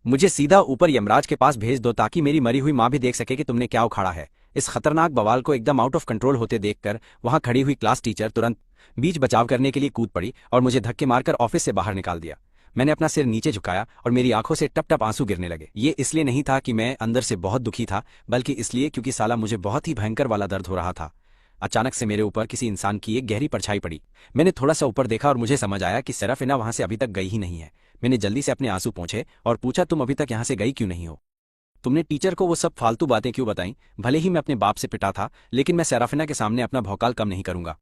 मुझे सीधा ऊपर यमराज के पास भेज दो ताकि मेरी मरी हुई मां भी देख सके कि तुमने क्या उखाड़ा है। इस खतरनाक बवाल को एकदम आउट ऑफ कंट्रोल होते देखकर वहां खड़ी हुई क्लास टीचर तुरंत बीच बचाव करने के लिए कूद पड़ी और मुझे धक्के मारकर ऑफिस से बाहर निकाल दिया। मैंने अपना सिर नीचे झुकाया और मेरी आंखों से टप टप आंसू गिरने लगे। ये इसलिए नहीं था कि मैं अंदर से बहुत दुखी था, बल्कि इसलिए क्योंकि साला मुझे बहुत ही भयंकर वाला दर्द हो रहा था। अचानक से मेरे ऊपर किसी इंसान की एक गहरी परछाई पड़ी। मैंने थोड़ा सा ऊपर देखा और मुझे समझ आया कि सेराफिना वहां से अभी तक गई ही नहीं है। मैंने जल्दी से अपने आंसू पोंछे और पूछा, तुम अभी तक यहां से गई क्यों नहीं हो? तुमने टीचर को वो सब फालतू बातें क्यों बताई? भले ही मैं अपने बाप से पिटा था, लेकिन मैं सेराफिना के सामने अपना भौकाल कम नहीं करूंगा।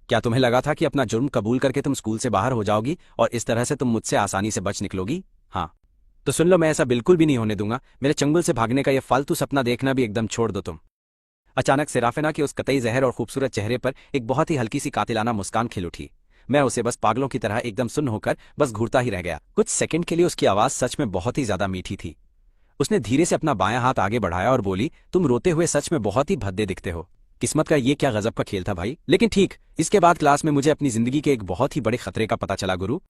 क्या तुम्हें लगा था कि अपना जुर्म कबूल करके तुम स्कूल से बाहर हो जाओगी और इस तरह से तुम मुझसे आसानी से बच निकलोगी? हाँ, तो सुन लो, मैं ऐसा बिल्कुल भी नहीं होने दूंगा। मेरे चंगुल से भागने का यह फालतू सपना देखना भी एकदम छोड़ दो तुम। अचानक सेराफिना के उस कतई जहर और खूबसूरत चेहरे पर एक बहुत ही हल्की सी कातिलाना मुस्कान खिल उठी। मैं उसे बस पागलों की तरह एकदम सुन्न होकर बस घूरता ही रह गया। कुछ सेकंड के लिए उसकी आवाज सच में बहुत ही ज्यादा मीठी थी। उसने धीरे से अपना बायां हाथ आगे बढ़ाया और बोली, तुम रोते हुए सच में बहुत ही भद्दे दिखते हो। किस्मत का ये क्या गजब का खेल था भाई। लेकिन ठीक इसके बाद क्लास में मुझे अपनी जिंदगी के एक बहुत ही बड़े खतरे का पता चला। गुरु,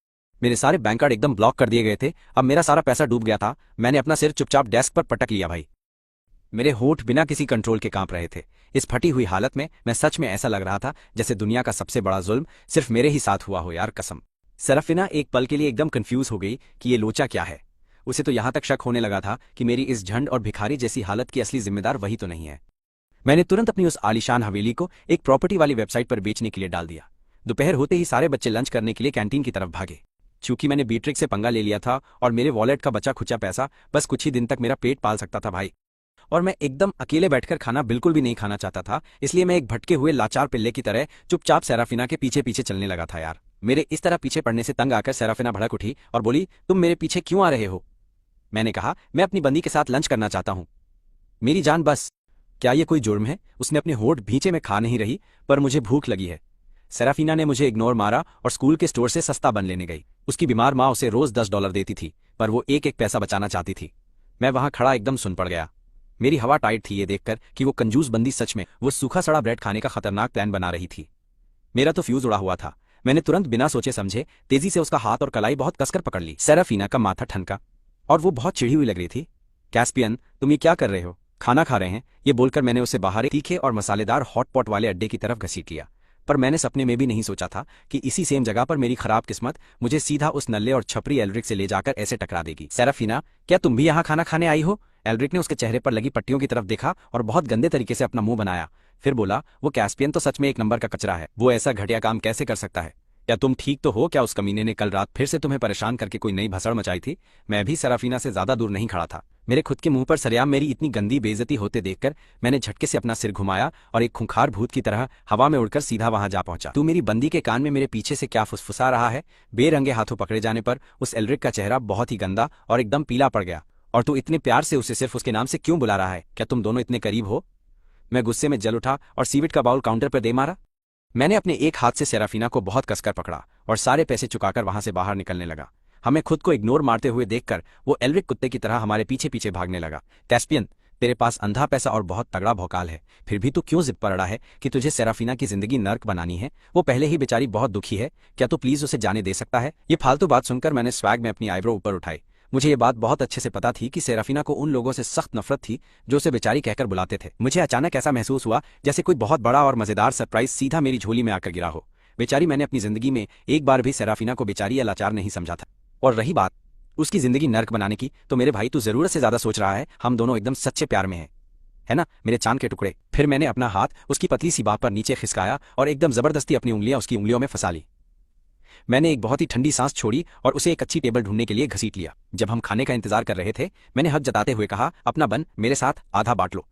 मेरे सारे बैंक कार्ड एकदम ब्लॉक कर दिए गए थे। अब मेरा सारा पैसा डूब गया था। मैंने अपना सिर चुपचाप डेस्क पर पटक लिया भाई। मेरे होठ बिना किसी कंट्रोल के कांप रहे थे। इस फटी हुई हालत में मैं सच में ऐसा लग रहा था जैसे दुनिया का सबसे बड़ा जुल्म सिर्फ मेरे ही साथ हुआ हो। यार कसम। सेराफिना एक पल के लिए एकदम कंफ्यूज हो गई कि ये लोचा क्या है। उसे तो यहां तक शक होने लगा था कि मेरी इस झंड और भिखारी जैसी हालत की असली जिम्मेदार वही तो नहीं है। मैंने तुरंत अपनी उस आलीशान हवेली को एक प्रॉपर्टी वाली वेबसाइट पर बेचने के लिए डाल दिया। दोपहर होते ही सारे बच्चे लंच करने के लिए कैंटीन की तरफ भागे। चूंकि मैंने बीट्रिक से पंगा ले लिया था और मेरे वॉलेट का बचा खुचा पैसा बस कुछ ही दिन तक मेरा पेट पाल सकता था भाई, और मैं एकदम अकेले बैठकर खाना बिल्कुल भी नहीं खाना चाहता था, इसलिए मैं एक भटके हुए लाचार पिल्ले की तरह चुपचाप सेराफिना के पीछे पीछे चलने लगा था यार। मेरे इस तरह पीछे पड़ने से तंग आकर सेराफिना भड़क उठी और बोली, तुम मेरे पीछे क्यों आ रहे हो? मैंने कहा, मैं अपनी बंदी के साथ लंच करना चाहता हूँ। मेरी जान बस, क्या ये कोई जुर्म है? उसने अपने होठ भींचे में खा नहीं रही, पर मुझे भूख लगी है। सेराफिना ने मुझे इग्नोर मारा और स्कूल के स्टोर से सस्ता बन लेने गई। उसकी बीमार माँ उसे रोज $10 देती थी, पर वो एक एक पैसा बचाना चाहती थी। मैं वहां खड़ा एकदम सुन पड़ गया। मेरी हवा टाइट थी ये देखकर कि वो कंजूस बंदी सच में वो सूखा सड़ा ब्रेड खाने का खतरनाक प्लान बना रही थी। मेरा तो फ्यूज उड़ा हुआ था। मैंने तुरंत बिना सोचे समझे तेजी से उसका हाथ और कलाई बहुत कसकर पकड़ ली। सेराफिना का माथा ठनका और वो बहुत चिढ़ी हुई लग रही थी। कैस्पियन, तुम ये क्या कर रहे हो? खाना खा रहे हैं, ये बोलकर मैंने उसे बाहर तीखे और मसालेदार हॉटपॉट वाले अड्डे की तरफ घसीट लिया। पर मैंने सपने में भी नहीं सोचा था कि इसी सेम जगह पर मेरी खराब किस्मत मुझे सीधा उस नल्ले और छपरी एल्ड्रिक से ले जाकर ऐसे टकरा देगी। सेराफिना, क्या तुम भी यहाँ खाना खाने आई हो? एल्ड्रिक ने उसके चेहरे पर लगी पट्टियों की तरफ देखा और बहुत गंदे तरीके से अपना मुंह बनाया। फिर बोला, वो कैस्पियन तो सच में एक नंबर का कचरा है। वो ऐसा घटिया काम कैसे कर सकता है? क्या तुम ठीक तो हो? क्या उस कमीने ने कल रात फिर से तुम्हें परेशान करके कोई नई भसड़ मचाई थी? मैं भी सेराफिना से ज्यादा दूर नहीं खड़ा था। मेरे खुद के मुंह पर सरेआम मेरी इतनी गंदी बेइज्जती होते देखकर मैंने झटके से अपना सिर घुमाया और एक खूंखार भूत की तरह हवा में उड़कर सीधा वहां जा पहुंचा। तू मेरी बंदी के कान में मेरे पीछे से क्या फुसफुसा रहा है? बेरंगे हाथों पकड़े जाने पर उस एल्ड्रिक का चेहरा बहुत ही गंदा और एकदम पीला पड़ गया। और तू इतने प्यार से उसे सिर्फ उसके नाम से क्यों बुला रहा है? क्या तुम दोनों इतने करीब हो? मैं गुस्से में जल उठा और सीविट का बाउल काउंटर पर दे मारा। मैंने अपने एक हाथ से सेराफिना को बहुत कसकर पकड़ा और सारे पैसे चुकाकर वहां से बाहर निकलने लगा। हमें खुद को इग्नोर मारते हुए देखकर वो एल्ड्रिक कुत्ते की तरह हमारे पीछे पीछे भागने लगा। कैस्पियन, तेरे पास अंधा पैसा और बहुत तगड़ा भौकाल है, फिर भी तू क्यों जिद पर अड़ा है कि तुझे सेराफिना की जिंदगी नर्क बनानी है? वो पहले ही बेचारी बहुत दुखी है, क्या तू प्लीज उसे जाने दे सकता है? ये फालतू बात सुनकर मैंने स्वैग में अपनी आईब्रो ऊपर उठाई। मुझे ये बात बहुत अच्छे से पता थी कि सेराफिना को उन लोगों से सख्त नफरत थी जो उसे बेचारी कहकर बुलाते थे। मुझे अचानक ऐसा महसूस हुआ जैसे कोई बहुत बड़ा और मजेदार सरप्राइज सीधा मेरी झोली में आकर गिरा हो। बेचारी, मैंने अपनी जिंदगी में एक बार भी सेराफिना को बेचारी या लाचार नहीं समझा था। और रही बात उसकी जिंदगी नर्क बनाने की, तो मेरे भाई तू जरूरत से ज्यादा सोच रहा है। हम दोनों एकदम सच्चे प्यार में हैं, है ना मेरे चांद के टुकड़े? फिर मैंने अपना हाथ उसकी पतली सी बाह पर नीचे खिसकाया और एकदम जबरदस्ती अपनी उंगलियां उसकी उंगलियों में फंसा ली। मैंने एक बहुत ही ठंडी सांस छोड़ी और उसे एक अच्छी टेबल ढूंढने के लिए घसीट लिया। जब हम खाने का इंतजार कर रहे थे, मैंने हक जताते हुए कहा, अपना बन मेरे साथ आधा बांट लो।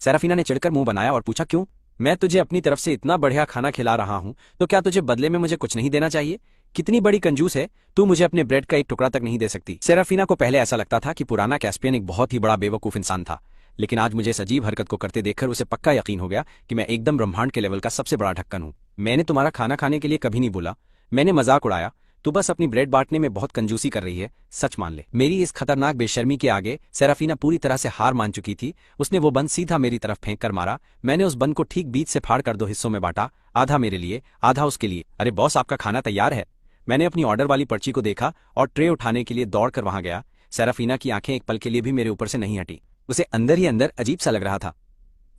सेराफिना ने चिढ़कर मुंह बनाया और पूछा, क्यों? मैं तुझे अपनी तरफ से इतना बढ़िया खाना खिला रहा हूं, तो क्या तुझे बदले में मुझे कुछ नहीं देना चाहिए? कितनी बड़ी कंजूस है तू, मुझे अपने ब्रेड का एक टुकड़ा तक नहीं दे सकती। सेराफिना को पहले ऐसा लगता था कि पुराना कैस्पियन एक बहुत ही बड़ा बेवकूफ इंसान था, लेकिन आज मुझे इस अजीब हरकत को करते देखकर उसे पक्का यकीन हो गया कि मैं एकदम ब्रह्मांड के लेवल का सबसे बड़ा ढक्कन हूं। मैंने तुम्हारा खाना खाने के लिए कभी नहीं बोला, मैंने मजाक उड़ाया। तू बस अपनी ब्रेड बांटने में बहुत कंजूसी कर रही है, सच मान ले। मेरी इस खतरनाक बेशर्मी के आगे सेराफिना पूरी तरह से हार मान चुकी थी। उसने वो बन सीधा मेरी तरफ फेंक कर मारा। मैंने उस बन को ठीक बीच से फाड़ कर 2 हिस्सों में बांटा, आधा मेरे लिए, आधा उसके लिए। अरे बॉस, आपका खाना तैयार है। मैंने अपनी ऑर्डर वाली पर्ची को देखा और ट्रे उठाने के लिए दौड़कर वहां गया। सेराफिना की आंखें एक पल के लिए भी मेरे ऊपर से नहीं हटी। उसे अंदर ही अंदर अजीब सा लग रहा था।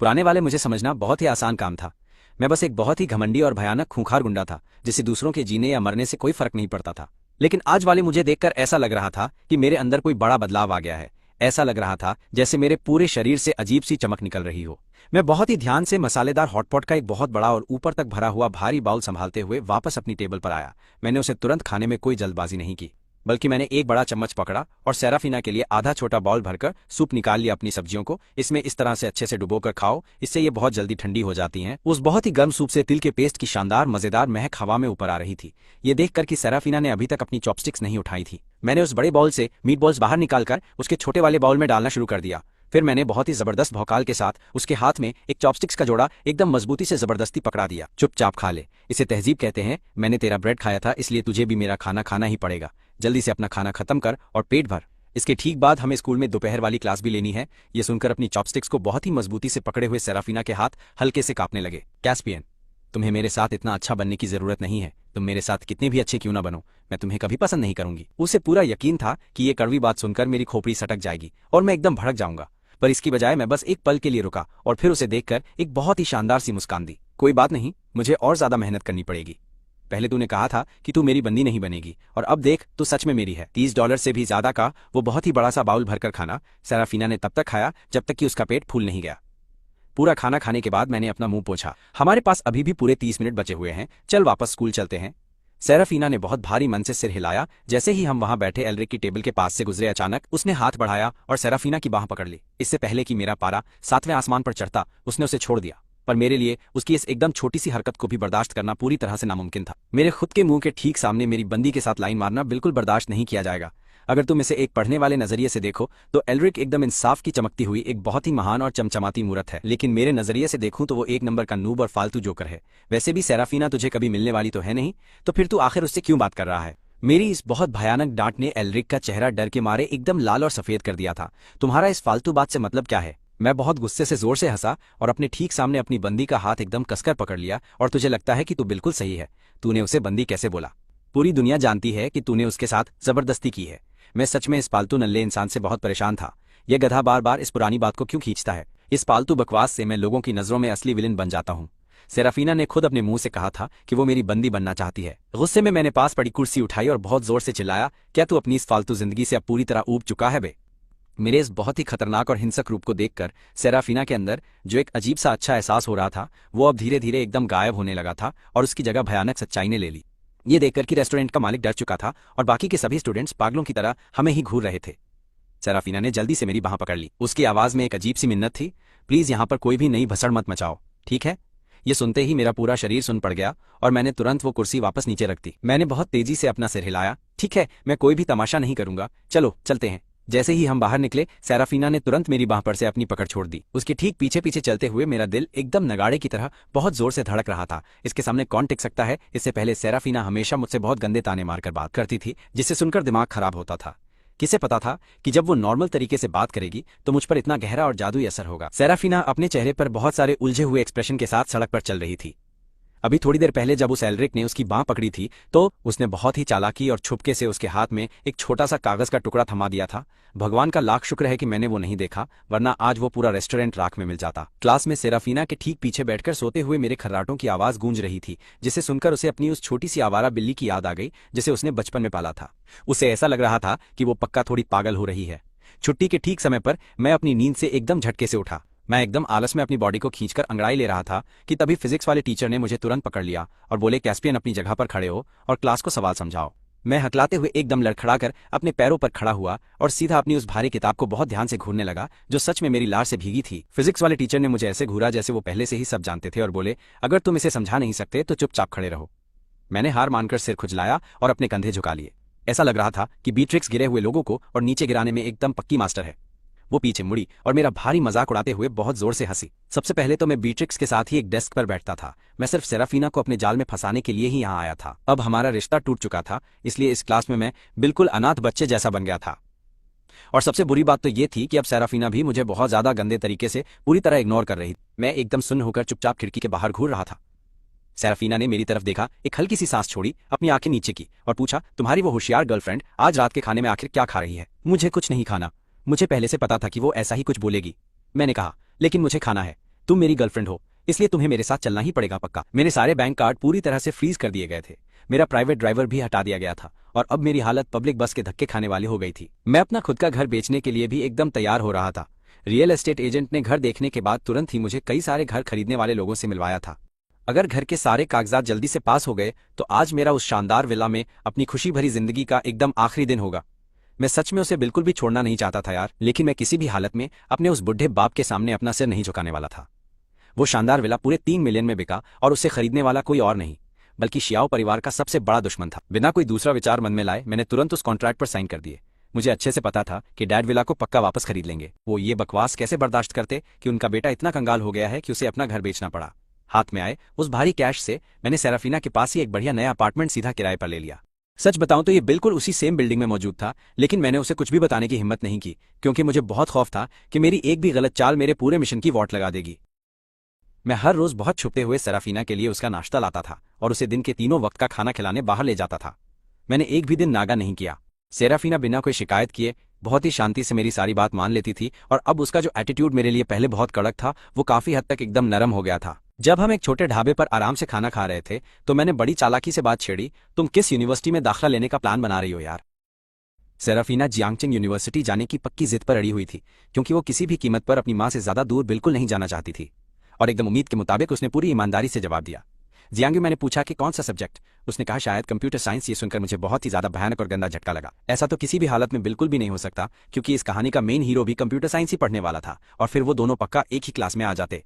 पुराने वाले मुझे समझना बहुत ही आसान काम था। मैं बस एक बहुत ही घमंडी और भयानक खूंखार गुंडा था, जिसे दूसरों के जीने या मरने से कोई फर्क नहीं पड़ता था। लेकिन आज वाले मुझे देखकर ऐसा लग रहा था कि मेरे अंदर कोई बड़ा बदलाव आ गया है। ऐसा लग रहा था जैसे मेरे पूरे शरीर से अजीब सी चमक निकल रही हो। मैं बहुत ही ध्यान से मसालेदार हॉटपॉट का एक बहुत बड़ा और ऊपर तक भरा हुआ भारी बाउल संभालते हुए वापस अपनी टेबल पर आया। मैंने उसे तुरंत खाने में कोई जल्दबाजी नहीं की, बल्कि मैंने एक बड़ा चम्मच पकड़ा और सेराफिना के लिए आधा छोटा बाउल भरकर सूप निकाल लिया अपनी सब्जियों को। इसमें इस तरह से अच्छे से डुबोकर खाओ, इससे ये बहुत जल्दी ठंडी हो जाती हैं। उस बहुत ही गर्म सूप से तिल के पेस्ट की शानदार मजेदार महक हवा में ऊपर आ रही थी। ये देखकर कि सेराफिना ने अभी तक अपनी चॉपस्टिक्स नहीं उठाई थी, मैंने उस बड़े बाउल से मीट बॉल्स बाहर निकालकर उसके छोटे वाले बाउल में डालना शुरू कर दिया। फिर मैंने बहुत ही जबरदस्त भौकाल के साथ उसके हाथ में एक चॉपस्टिक्स का जोड़ा एकदम मजबूती से जबरदस्ती पकड़ा दिया। चुपचाप खा ले, इसे तहजीब कहते हैं। मैंने तेरा ब्रेड खाया था, इसलिए तुझे भी मेरा खाना खाना ही पड़ेगा। जल्दी से अपना खाना खत्म कर और पेट भर। इसके ठीक बाद हमें स्कूल में दोपहर वाली क्लास भी लेनी है। ये सुनकर अपनी चॉपस्टिक्स को बहुत ही मजबूती से पकड़े हुए सेराफिना के हाथ हल्के से कांपने लगे। कैस्पियन, तुम्हें मेरे साथ इतना अच्छा बनने की जरूरत नहीं है। तुम मेरे साथ कितने भी अच्छे क्यों ना बनो, मैं तुम्हें कभी पसंद नहीं करूंगी। उसे पूरा यकीन था कि ये कड़वी बात सुनकर मेरी खोपड़ी सटक जाएगी और मैं एकदम भड़क जाऊंगा, पर इसकी बजाय मैं बस एक पल के लिए रुका और फिर उसे देखकर एक बहुत ही शानदार सी मुस्कान दी। कोई बात नहीं, मुझे और ज्यादा मेहनत करनी पड़ेगी। पहले तूने कहा था कि तू मेरी बंदी नहीं बनेगी, और अब देख तू सच में मेरी है। $30 से भी ज्यादा का वो बहुत ही बड़ा सा बाउल भरकर खाना सेराफिना ने तब तक खाया जब तक कि उसका पेट फूल नहीं गया। पूरा खाना खाने के बाद मैंने अपना मुंह पोंछा। हमारे पास अभी भी पूरे 30 मिनट बचे हुए हैं, चल वापस स्कूल चलते हैं। सेराफीना ने बहुत भारी मन से सिर हिलाया। जैसे ही हम वहां बैठे एल्रिक की टेबल के पास से गुजरे, अचानक उसने हाथ बढ़ाया और सेराफीना की बाह पकड़ ली। इससे पहले कि मेरा पारा 7वें आसमान पर चढ़ता, उसने उसे छोड़ दिया। पर मेरे लिए उसकी इस एकदम छोटी सी हरकत को भी बर्दाश्त करना पूरी तरह से नामुमकिन था। मेरे खुद के मुंह के ठीक सामने मेरी बंदी के साथ लाइन मारना बिल्कुल बर्दाश्त नहीं किया जाएगा। अगर तुम इसे एक पढ़ने वाले नजरिए से देखो तो एल्रिक एकदम इंसाफ की चमकती हुई एक बहुत ही महान और चमचमाती मूरत है, लेकिन मेरे नजरिए से देखूं तो वो एक नंबर का नूब और फालतू जोकर है। वैसे भी सेराफीना तुझे कभी मिलने वाली तो है नहीं, तो फिर तू आखिर उससे क्यों बात कर रहा है? मेरी इस बहुत भयानक डांट ने एल्रिक का चेहरा डर के मारे एकदम लाल और सफेद कर दिया था। तुम्हारा इस फालतू बात से मतलब क्या है? मैं बहुत गुस्से से जोर से हंसा और अपने ठीक सामने अपनी बंदी का हाथ एकदम कसकर पकड़ लिया। और तुझे लगता है कि तू बिल्कुल सही है? तूने उसे बंदी कैसे बोला? पूरी दुनिया जानती है कि तूने उसके साथ जबरदस्ती की है। मैं सच में इस पालतू नल्ले इंसान से बहुत परेशान था। यह गधा बार बार इस पुरानी बात को क्यों खींचता है? इस पालतू बकवास से मैं लोगों की नजरों में असली विलेन बन जाता हूँ। सेराफीना ने खुद अपने मुंह से कहा था कि वो मेरी बंदी बनना चाहती है। गुस्से में मैंने पास पड़ी कुर्सी उठाई और बहुत जोर से चिल्लाया, क्या तू अपनी इस फालतू जिंदगी से अब पूरी तरह ऊब चुका है बे? मेरे इस बहुत ही खतरनाक और हिंसक रूप को देखकर सेराफीना के अंदर जो एक अजीब सा अच्छा एहसास हो रहा था, वो अब धीरे धीरे एकदम गायब होने लगा था और उसकी जगह भयानक सच्चाई ने ले ली। ये देखकर कि रेस्टोरेंट का मालिक डर चुका था और बाकी के सभी स्टूडेंट्स पागलों की तरह हमें ही घूर रहे थे। सेराफीना ने जल्दी से मेरी बाह पकड़ ली। उसकी आवाज में एक अजीब सी मिन्नत थी, प्लीज यहाँ पर कोई भी नई भसड़ मत मचाओ, ठीक है? ये सुनते ही मेरा पूरा शरीर सुन पड़ गया और मैंने तुरंत वो कुर्सी वापस नीचे रख दी। मैंने बहुत तेजी से अपना सिर हिलाया, ठीक है, मैं कोई भी तमाशा नहीं करूंगा, चलो चलते हैं। जैसे ही हम बाहर निकले, सेराफीना ने तुरंत मेरी बाह पर से अपनी पकड़ छोड़ दी। उसके ठीक पीछे पीछे चलते हुए मेरा दिल एकदम नगाड़े की तरह बहुत जोर से धड़क रहा था। इसके सामने कौन टिक सकता है? इससे पहले सेराफीना हमेशा मुझसे बहुत गंदे ताने मारकर बात करती थी, जिससे सुनकर दिमाग खराब होता था। किसे पता था कि जब वो नॉर्मल तरीके से बात करेगी तो मुझ पर इतना गहरा और जादुई असर होगा। सेराफीना अपने चेहरे पर बहुत सारे उलझे हुए एक्सप्रेशन के साथ सड़क पर चल रही थी। अभी थोड़ी देर पहले जब उस एल्रिक ने उसकी बांह पकड़ी थी तो उसने बहुत ही चालाकी और छुपके से उसके हाथ में एक छोटा सा कागज का टुकड़ा थमा दिया था। भगवान का लाख शुक्र है कि मैंने वो नहीं देखा, वरना आज वो पूरा रेस्टोरेंट राख में मिल जाता। क्लास में सेराफीना के ठीक पीछे बैठकर सोते हुए मेरे खर्राटों की आवाज गूंज रही थी, जिसे सुनकर उसे अपनी उस छोटी सी आवारा बिल्ली की याद आ गई जिसे उसने बचपन में पाला था। उसे ऐसा लग रहा था कि वो पक्का थोड़ी पागल हो रही है। छुट्टी के ठीक समय पर मैं अपनी नींद से एकदम झटके से उठा। मैं एकदम आलस में अपनी बॉडी को खींचकर अंगड़ाई ले रहा था कि तभी फिजिक्स वाले टीचर ने मुझे तुरंत पकड़ लिया और बोले, कैस्पियन अपनी जगह पर खड़े हो और क्लास को सवाल समझाओ। मैं हकलाते हुए एकदम लड़खड़ाकर अपने पैरों पर खड़ा हुआ और सीधा अपनी उस भारी किताब को बहुत ध्यान से घूरने लगा, जो सच में मेरी लार से भीगी थी। फिजिक्स वाले टीचर ने मुझे ऐसे घूरा जैसे वो पहले से ही सब जानते थे और बोले, अगर तुम इसे समझा नहीं सकते तो चुपचाप खड़े रहो। मैंने हार मानकर सिर खुजलाया और अपने कंधे झुका लिए। ऐसा लग रहा था कि बीट्रिक्स गिरे हुए लोगों को और नीचे गिराने में एकदम पक्की मास्टर है। वो पीछे मुड़ी और मेरा भारी मजाक उड़ाते हुए बहुत जोर से हंसी। सबसे पहले तो मैं बीट्रिक्स के साथ ही एक डेस्क पर बैठता था। मैं सिर्फ सेराफीना को अपने जाल में फंसाने के लिए ही यहाँ आया था। अब हमारा रिश्ता टूट चुका था, इसलिए इस क्लास में मैं बिल्कुल अनाथ बच्चे जैसा बन गया था। और सबसे बुरी बात तो ये थी कि अब सेराफीना भी मुझे बहुत ज्यादा गंदे तरीके से पूरी तरह इग्नोर कर रही। मैं एकदम सुन्न होकर चुपचाप खिड़की के बाहर घूर रहा था। सेराफीना ने मेरी तरफ देखा, एक हल्की सी सांस छोड़ी, अपनी आंखें नीचे की और पूछा, तुम्हारी वो होशियार गर्लफ्रेंड आज रात के खाने में आखिर क्या खा रही है? मुझे कुछ नहीं खाना। मुझे पहले से पता था कि वो ऐसा ही कुछ बोलेगी। मैंने कहा, लेकिन मुझे खाना है। तुम मेरी गर्लफ्रेंड हो, इसलिए तुम्हें मेरे साथ चलना ही पड़ेगा, पक्का। मेरे सारे बैंक कार्ड पूरी तरह से फ्रीज कर दिए गए थे। मेरा प्राइवेट ड्राइवर भी हटा दिया गया था और अब मेरी हालत पब्लिक बस के धक्के खाने वाली हो गई थी। मैं अपना खुद का घर बेचने के लिए भी एकदम तैयार हो रहा था। रियल एस्टेट एजेंट ने घर देखने के बाद तुरंत ही मुझे कई सारे घर खरीदने वाले लोगों से मिलवाया था। अगर घर के सारे कागजात जल्दी से पास हो गए तो आज मेरा उस शानदार विला में अपनी खुशी भरी जिंदगी का एकदम आखिरी दिन होगा। मैं सच में उसे बिल्कुल भी छोड़ना नहीं चाहता था यार, लेकिन मैं किसी भी हालत में अपने उस बुढ़े बाप के सामने अपना सिर नहीं झुकाने वाला था। वो शानदार विला पूरे 3 मिलियन में बिका और उसे खरीदने वाला कोई और नहीं बल्कि शियाओ परिवार का सबसे बड़ा दुश्मन था। बिना कोई दूसरा विचार मन में लाए मैंने तुरंत उस कॉन्ट्रैक्ट पर साइन कर दिए। मुझे अच्छे से पता था कि डैड विला को पक्का वापस खरीद लेंगे। वो ये बकवास कैसे बर्दाश्त करते कि उनका बेटा इतना कंगाल हो गया है कि उसे अपना घर बेचना पड़ा। हाथ में आए उस भारी कैश से मैंने सेराफीना के पास ही एक बढ़िया नया अपार्टमेंट सीधा किराए पर ले लिया। सच बताऊं तो ये बिल्कुल उसी सेम बिल्डिंग में मौजूद था, लेकिन मैंने उसे कुछ भी बताने की हिम्मत नहीं की क्योंकि मुझे बहुत खौफ था कि मेरी एक भी गलत चाल मेरे पूरे मिशन की वॉट लगा देगी। मैं हर रोज बहुत छुपते हुए सेराफीना के लिए उसका नाश्ता लाता था और उसे दिन के तीनों वक्त का खाना खिलाने बाहर ले जाता था। मैंने एक भी दिन नागा नहीं किया। सेराफीना बिना कोई शिकायत किए बहुत ही शांति से मेरी सारी बात मान लेती थी और अब उसका जो एटीट्यूड मेरे लिए पहले बहुत कड़क था वो काफी हद तक एकदम नरम हो गया था। जब हम एक छोटे ढाबे पर आराम से खाना खा रहे थे तो मैंने बड़ी चालाकी से बात छेड़ी, तुम किस यूनिवर्सिटी में दाखिला लेने का प्लान बना रही हो यार? सेराफीना जियांगचिंग यूनिवर्सिटी जाने की पक्की जिद पर अड़ी हुई थी क्योंकि वो किसी भी कीमत पर अपनी माँ से ज्यादा दूर बिल्कुल नहीं जाना चाहती थी। और एकदम उम्मीद के मुताबिक उसने पूरी ईमानदारी से जवाब दिया। जियांग, मैंने पूछा कि कौन सा सब्जेक्ट? उसने कहा शायद कंप्यूटर साइंस। ये सुनकर मुझे बहुत ही ज्यादा भयानक और गंदा झटका लगा। ऐसा तो किसी भी हालत में बिल्कुल भी नहीं हो सकता, क्योंकि इस कहानी का मेन हीरो भी कंप्यूटर साइंस ही पढ़ने वाला था, और फिर वो दोनों पक्का एक ही क्लास में आ जाते।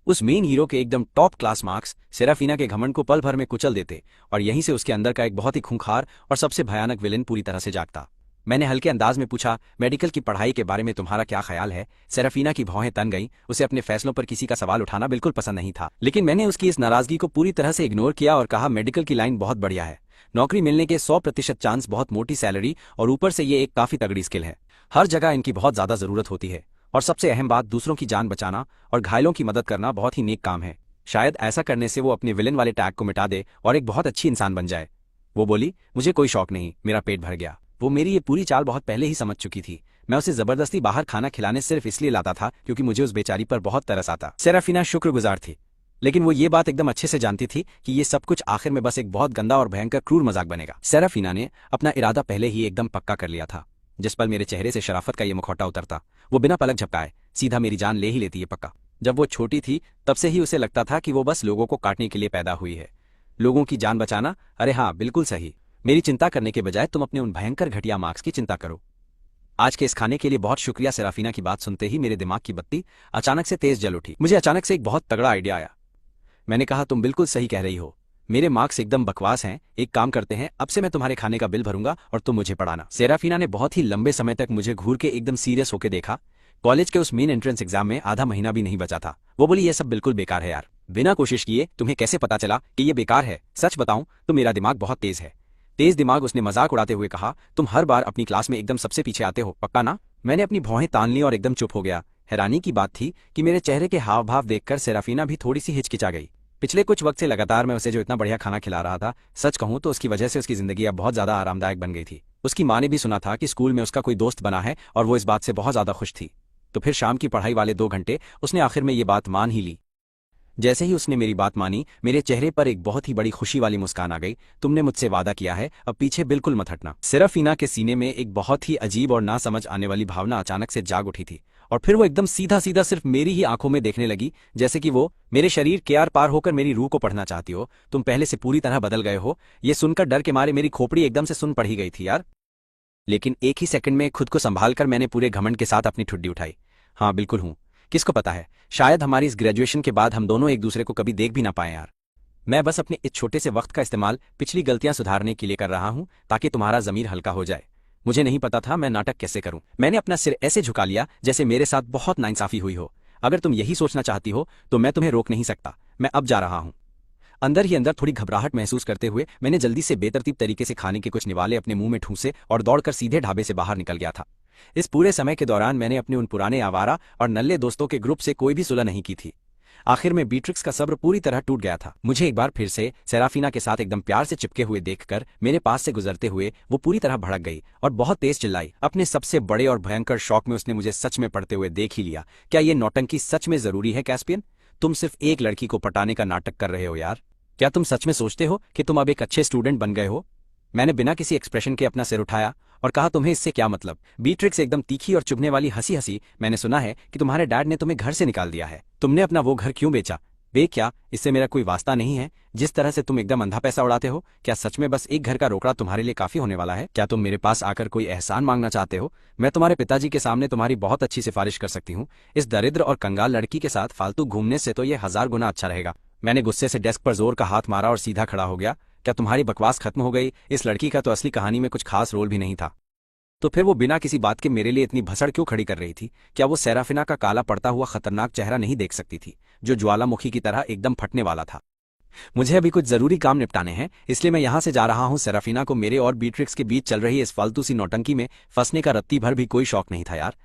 उस मेन हीरो के एकदम टॉप क्लास मार्क्स सेराफीना के घमंड को पल भर में कुचल देते, और यहीं से उसके अंदर का एक बहुत ही खूंखार और सबसे भयानक विलेन पूरी तरह से जागता। मैंने हल्के अंदाज में पूछा, मेडिकल की पढ़ाई के बारे में तुम्हारा क्या ख्याल है? सेराफीना की भौहें तन गईं। उसे अपने फैसलों पर किसी का सवाल उठाना बिल्कुल पसंद नहीं था, लेकिन मैंने उसकी इस नाराजगी को पूरी तरह से इग्नोर किया और कहा, मेडिकल की लाइन बहुत बढ़िया है, नौकरी मिलने के 100% चांस, बहुत मोटी सैलरी, और ऊपर से ये एक काफी तगड़ी स्किल है। हर जगह इनकी बहुत ज्यादा जरूरत होती है, और सबसे अहम बात, दूसरों की जान बचाना और घायलों की मदद करना बहुत ही नेक काम है। शायद ऐसा करने से वो अपने विलेन वाले टैग को मिटा दे और एक बहुत अच्छी इंसान बन जाए। वो बोली, मुझे कोई शौक नहीं, मेरा पेट भर गया। वो मेरी ये पूरी चाल बहुत पहले ही समझ चुकी थी। मैं उसे जबरदस्ती बाहर खाना खिलाने सिर्फ इसलिए लाता था क्योंकि मुझे उस बेचारी पर बहुत तरस आता। सेराफीना शुक्रगुजार थी, लेकिन वो ये बात एकदम अच्छे से जानती थी कि ये सब कुछ आखिर में बस एक बहुत गंदा और भयंकर क्रूर मजाक बनेगा। सेराफीना ने अपना इरादा पहले ही एकदम पक्का कर लिया था। जिस पल मेरे चेहरे से शराफत का ये मुखौटा उतरता, वो बिना पलक झपकाए सीधा मेरी जान ले ही लेती है पक्का। जब वो छोटी थी तब से ही उसे लगता था कि वो बस लोगों को काटने के लिए पैदा हुई है। लोगों की जान बचाना? अरे हाँ, बिल्कुल सही। मेरी चिंता करने के बजाय तुम अपने उन भयंकर घटिया मार्क्स की चिंता करो। आज के इस खाने के लिए बहुत शुक्रिया। सेराफीना की बात सुनते ही मेरे दिमाग की बत्ती अचानक से तेज जल उठी। मुझे अचानक से एक बहुत तगड़ा आइडिया आया। मैंने कहा, तुम बिल्कुल सही कह रही हो, मेरे मार्क्स एकदम बकवास हैं। एक काम करते हैं, अब से मैं तुम्हारे खाने का बिल भरूंगा और तुम मुझे पढ़ाना। सेराफीना ने बहुत ही लंबे समय तक मुझे घूर के एकदम सीरियस होकर देखा। कॉलेज के उस मेन एंट्रेंस एग्जाम में आधा महीना भी नहीं बचा था। वो बोली, ये सब बिल्कुल बेकार है यार। बिना कोशिश किए तुम्हें कैसे पता चला कि ये बेकार है? सच बताऊं तो मेरा दिमाग बहुत तेज है। तेज दिमाग, उसने मजाक उड़ाते हुए कहा। तुम हर बार अपनी क्लास में एकदम सबसे पीछे आते हो, पक्का ना? मैंने अपनी भौहें तान ली और एकदम चुप हो गया। हैरानी की बात थी कि मेरे चेहरे के हाव भाव देखकर सेराफीना भी थोड़ी सी हिचकिचा गई। पिछले कुछ वक्त से लगातार मैं उसे जो इतना बढ़िया खाना खिला रहा था, सच कहूं तो उसकी वजह से उसकी जिंदगी अब बहुत ज्यादा आरामदायक बन गई थी। उसकी माँ ने भी सुना था कि स्कूल में उसका कोई दोस्त बना है और वो इस बात से बहुत ज्यादा खुश थी। तो फिर शाम की पढ़ाई वाले 2 घंटे उसने आखिर में ये बात मान ही ली। जैसे ही उसने मेरी बात मानी, मेरे चेहरे पर एक बहुत ही बड़ी खुशी वाली मुस्कान आ गई। तुमने मुझसे वादा किया है, अब पीछे बिल्कुल मत हटना। सेराफीना के सीने में एक बहुत ही अजीब और ना समझ आने वाली भावना अचानक से जाग उठी थी, और फिर वो एकदम सीधा सीधा सिर्फ मेरी ही आंखों में देखने लगी, जैसे कि वो मेरे शरीर के आर पार होकर मेरी रूह को पढ़ना चाहती हो। तुम पहले से पूरी तरह बदल गए हो। ये सुनकर डर के मारे मेरी खोपड़ी एकदम से सुन पड़ी गई थी यार। लेकिन एक ही सेकंड में खुद को संभाल कर मैंने पूरे घमंड के साथ अपनी ठुड्डी उठाई। हाँ, बिल्कुल हूँ। किसको पता है, शायद हमारी इस ग्रेजुएशन के बाद हम दोनों एक दूसरे को कभी देख भी ना पाए यार। मैं बस अपने इस छोटे से वक्त का इस्तेमाल पिछली गलतियां सुधारने के लिए कर रहा हूं, ताकि तुम्हारा ज़मीर हल्का हो जाए। मुझे नहीं पता था मैं नाटक कैसे करूं। मैंने अपना सिर ऐसे झुका लिया जैसे मेरे साथ बहुत नाइंसाफी हुई हो। अगर तुम यही सोचना चाहती हो तो मैं तुम्हें रोक नहीं सकता। मैं अब जा रहा हूं। अंदर ही अंदर थोड़ी घबराहट महसूस करते हुए मैंने जल्दी से बेतरतीब तरीके से खाने के कुछ निवाले अपने मुंह में ठूंसे और दौड़कर सीधे ढाबे से बाहर निकल गया था। इस पूरे समय के दौरान मैंने अपने उन पुराने आवारा और नल्ले दोस्तों के ग्रुप से कोई भी सुलह नहीं की थी। आखिर में बीट्रिक्स का सब्र पूरी तरह टूट गया था। मुझे एक बार फिर से सेराफीना के साथ एकदम प्यार से चिपके हुए देखकर मेरे पास से गुजरते हुए वो पूरी तरह भड़क गई और बहुत तेज चिल्लाई। अपने सबसे बड़े और भयंकर शौक में उसने मुझे सच में पढ़ते हुए देख ही लिया। क्या ये नौटंकी सच में जरूरी है कैस्पियन? तुम सिर्फ एक लड़की को पटाने का नाटक कर रहे हो यार। क्या तुम सच में सोचते हो कि तुम अब एक अच्छे स्टूडेंट बन गए हो? मैंने बिना किसी एक्सप्रेशन के अपना सिर उठाया और कहा, तुम्हें इससे क्या मतलब? बीट्रिक्स एकदम तीखी और चुभने वाली हंसी हंसी, मैंने सुना है कि तुम्हारे डैड ने तुम्हें घर से निकाल दिया है। तुमने अपना वो घर क्यों बेचा? बे क्या इससे मेरा कोई वास्ता नहीं है? जिस तरह से तुम एकदम अंधा पैसा उड़ाते हो, क्या सच में बस एक घर का रोकड़ा तुम्हारे लिए काफी होने वाला है? क्या तुम मेरे पास आकर कोई एहसान मांगना चाहते हो? मैं तुम्हारे पिताजी के सामने तुम्हारी बहुत अच्छी सिफारिश कर सकती हूँ। इस दरिद्र और कंगाल लड़की के साथ फालतू घूमने से तो ये 1000 गुना अच्छा रहेगा। मैंने गुस्से से डेस्क पर जोर का हाथ मारा और सीधा खड़ा हो गया। क्या तुम्हारी बकवास खत्म हो गई? इस लड़की का तो असली कहानी में कुछ खास रोल भी नहीं था। तो फिर वो बिना किसी बात के मेरे लिए इतनी भसड़ क्यों खड़ी कर रही थी? क्या वो सेराफीना का काला पड़ता हुआ खतरनाक चेहरा नहीं देख सकती थी, जो ज्वालामुखी की तरह एकदम फटने वाला था? मुझे अभी कुछ जरूरी काम निपटाने हैं, इसलिए मैं यहाँ से जा रहा हूँ। सेराफीना को मेरे और बीट्रिक्स के बीच चल रही इस फालतू सी नौटंकी में फंसने का रत्ती भर भी कोई शौक नहीं था यार।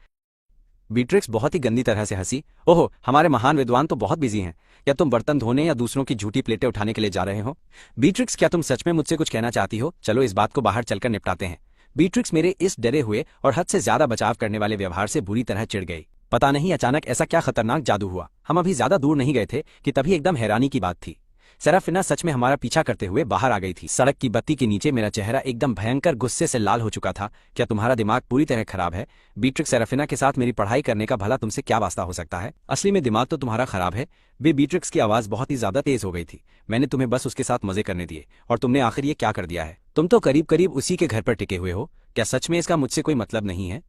बीट्रिक्स बहुत ही गंदी तरह से हंसी। ओहो, हमारे महान विद्वान तो बहुत बिजी हैं। क्या तुम बर्तन धोने या दूसरों की झूठी प्लेटें उठाने के लिए जा रहे हो? बीट्रिक्स, क्या तुम सच में मुझसे कुछ कहना चाहती हो? चलो इस बात को बाहर चलकर निपटाते हैं। बीट्रिक्स मेरे इस डरे हुए और हद से ज्यादा बचाव करने वाले व्यवहार से बुरी तरह चिढ़ गई। पता नहीं अचानक ऐसा क्या खतरनाक जादू हुआ। हम अभी ज्यादा दूर नहीं गए थे कि तभी एकदम हैरानी की बात थी। सेराफिना सच में हमारा पीछा करते हुए बाहर आ गई थी। सड़क की बत्ती के नीचे मेरा चेहरा एकदम भयंकर गुस्से से लाल हो चुका था। क्या तुम्हारा दिमाग पूरी तरह खराब है? बीट्रिक्स, सेराफिना के साथ मेरी पढ़ाई करने का भला तुमसे क्या वास्ता हो सकता है? असली में दिमाग तो तुम्हारा खराब है। बीट्रिक्स की आवाज बहुत ही ज्यादा तेज हो गई थी। मैंने तुम्हें बस उसके साथ मजे करने दिए और तुमने आखिर ये क्या कर दिया है? तुम तो करीब करीब उसी के घर पर टिके हुए हो। क्या सच में इसका मुझसे कोई मतलब नहीं है?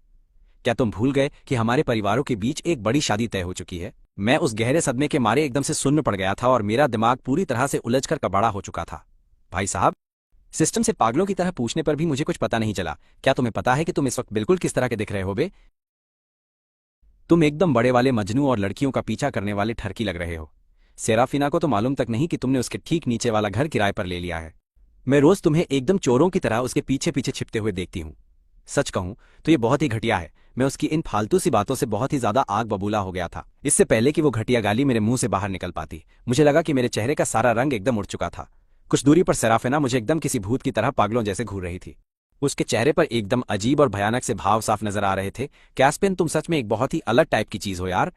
क्या तुम भूल गए कि हमारे परिवारों के बीच एक बड़ी शादी तय हो चुकी है? मैं उस गहरे सदमे के मारे एकदम से सुन्न पड़ गया था और मेरा दिमाग पूरी तरह से उलझकर कबाड़ा हो चुका था। भाई साहब, सिस्टम से पागलों की तरह पूछने पर भी मुझे कुछ पता नहीं चला। क्या तुम्हें पता है कि तुम इस वक्त बिल्कुल किस तरह के दिख रहे हो बे? तुम एकदम बड़े वाले मजनू और लड़कियों का पीछा करने वाले ठरकी लग रहे हो। सेराफिना को तो मालूम तक नहीं कि तुमने उसके ठीक नीचे वाला घर किराए पर ले लिया है। मैं रोज तुम्हें एकदम चोरों की तरह उसके पीछे पीछे छिपते हुए देखती हूँ। सच कहूं तो ये बहुत ही घटिया है। मैं उसकी इन फालतू सी बातों से बहुत ही ज्यादा आग बबूला हो गया था। इससे पहले कि वो घटिया गाली मेरे मुंह से बाहर निकल पाती, मुझे लगा कि मेरे चेहरे का सारा रंग एकदम उड़ चुका था। कुछ दूरी पर सेराफिना मुझे एकदम किसी भूत की तरह पागलों जैसे घूर रही थी। उसके चेहरे पर एकदम अजीब और भयानक से भाव साफ नजर आ रहे थे। कैस्पियन, तुम सच में एक बहुत ही अलग टाइप की चीज हो यार।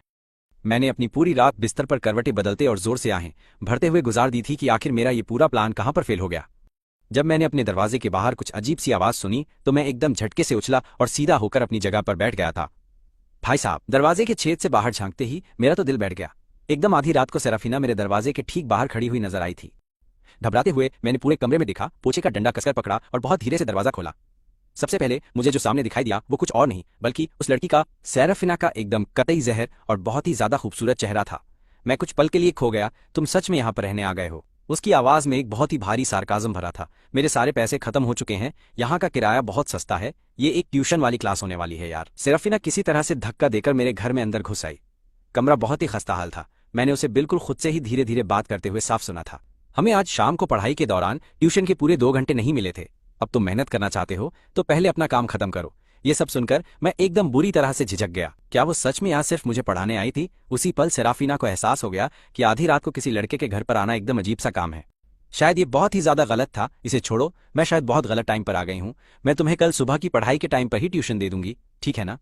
मैंने अपनी पूरी रात बिस्तर पर करवटें बदलते और जोर से आहें भरते हुए गुजार दी थी कि आखिर मेरा ये पूरा प्लान कहां पर फेल हो गया। जब मैंने अपने दरवाजे के बाहर कुछ अजीब सी आवाज सुनी तो मैं एकदम झटके से उछला और सीधा होकर अपनी जगह पर बैठ गया था। भाई साहब, दरवाजे के छेद से बाहर झांकते ही मेरा तो दिल बैठ गया। एकदम आधी रात को सेराफिना मेरे दरवाजे के ठीक बाहर खड़ी हुई नजर आई थी। घबराते हुए मैंने पूरे कमरे में देखा, पोछे का डंडा कसकर पकड़ा और बहुत धीरे से दरवाजा खोला। सबसे पहले मुझे जो सामने दिखाई दिया वो कुछ और नहीं बल्कि उस लड़की का, सेराफिना का एकदम कतई जहर और बहुत ही ज्यादा खूबसूरत चेहरा था। मैं कुछ पल के लिए खो गया। तुम सच में यहाँ पर रहने आ गए हो? उसकी आवाज में एक बहुत ही भारी सार्काज्म भरा था। मेरे सारे पैसे खत्म हो चुके हैं, यहाँ का किराया बहुत सस्ता है, ये एक ट्यूशन वाली क्लास होने वाली है यार। सेराफिना किसी तरह से धक्का देकर मेरे घर में अंदर घुस आई। कमरा बहुत ही खस्ताहाल था। मैंने उसे बिल्कुल खुद से ही धीरे धीरे बात करते हुए साफ सुना था। हमें आज शाम को पढ़ाई के दौरान ट्यूशन के पूरे 2 घंटे नहीं मिले थे। अब तुम मेहनत करना चाहते हो तो पहले अपना काम खत्म करो। ये सब सुनकर मैं एकदम बुरी तरह से झिझक गया। क्या वो सच में यहाँ सिर्फ मुझे पढ़ाने आई थी? उसी पल सेराफिना को एहसास हो गया कि आधी रात को किसी लड़के के घर पर आना एकदम अजीब सा काम है। शायद ये बहुत ही ज्यादा गलत था, इसे छोड़ो। मैं शायद बहुत गलत टाइम पर आ गई हूँ। मैं तुम्हें कल सुबह की पढ़ाई के टाइम पर ही ट्यूशन दे दूंगी, ठीक है ना?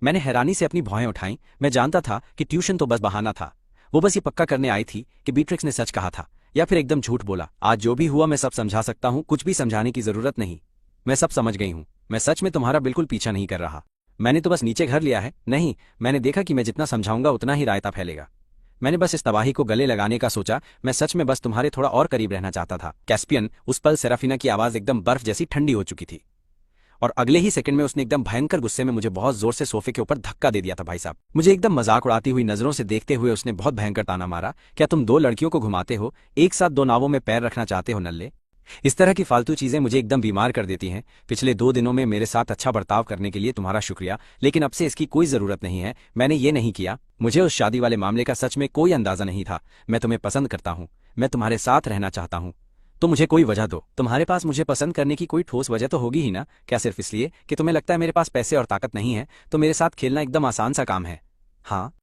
मैंने हैरानी से अपनी भौहें उठाईं। मैं जानता था कि ट्यूशन तो बस बहाना था। वो बस ये पक्का करने आई थी कि बीट्रिक्स ने सच कहा था या फिर एकदम झूठ बोला। आज जो भी हुआ मैं सब समझा सकता हूँ, कुछ भी समझाने की जरूरत नहीं। मैं सब समझ गई हूँ। मैं सच में तुम्हारा बिल्कुल पीछा नहीं कर रहा। मैंने तो बस नीचे घर लिया है। नहीं, मैंने देखा कि मैं जितना समझाऊंगा उतना ही रायता फैलेगा। मैंने बस इस तबाही को गले लगाने का सोचा। मैं सच में बस तुम्हारे थोड़ा और करीब रहना चाहता था। कैस्पियन, उस पल सेराफिना की आवाज एकदम बर्फ जैसी ठंडी हो चुकी थी और अगले ही सेकंड में उसने एकदम भयंकर गुस्से में मुझे बहुत जोर से सोफे के ऊपर धक्का दे दिया था। भाई साहब, मुझे एकदम मजाक उड़ाती हुई नजरों से देखते हुए उसने बहुत भयंकर ताना मारा। क्या तुम 2 लड़कियों को घुमाते हो? एक साथ 2 नावों में पैर रखना चाहते हो नल्ले? इस तरह की फालतू चीजें मुझे एकदम बीमार कर देती हैं। पिछले 2 दिनों में मेरे साथ अच्छा बर्ताव करने के लिए तुम्हारा शुक्रिया, लेकिन अब से इसकी कोई जरूरत नहीं है। मैंने ये नहीं किया। मुझे उस शादी वाले मामले का सच में कोई अंदाजा नहीं था। मैं तुम्हें पसंद करता हूँ, मैं तुम्हारे साथ रहना चाहता हूँ। तो मुझे कोई वजह दो। तुम्हारे पास मुझे पसंद करने की कोई ठोस वजह तो होगी ही ना? क्या सिर्फ इसलिए कि तुम्हें लगता है मेरे पास पैसे और ताकत नहीं है तो मेरे साथ खेलना एकदम आसान सा काम है? हाँ,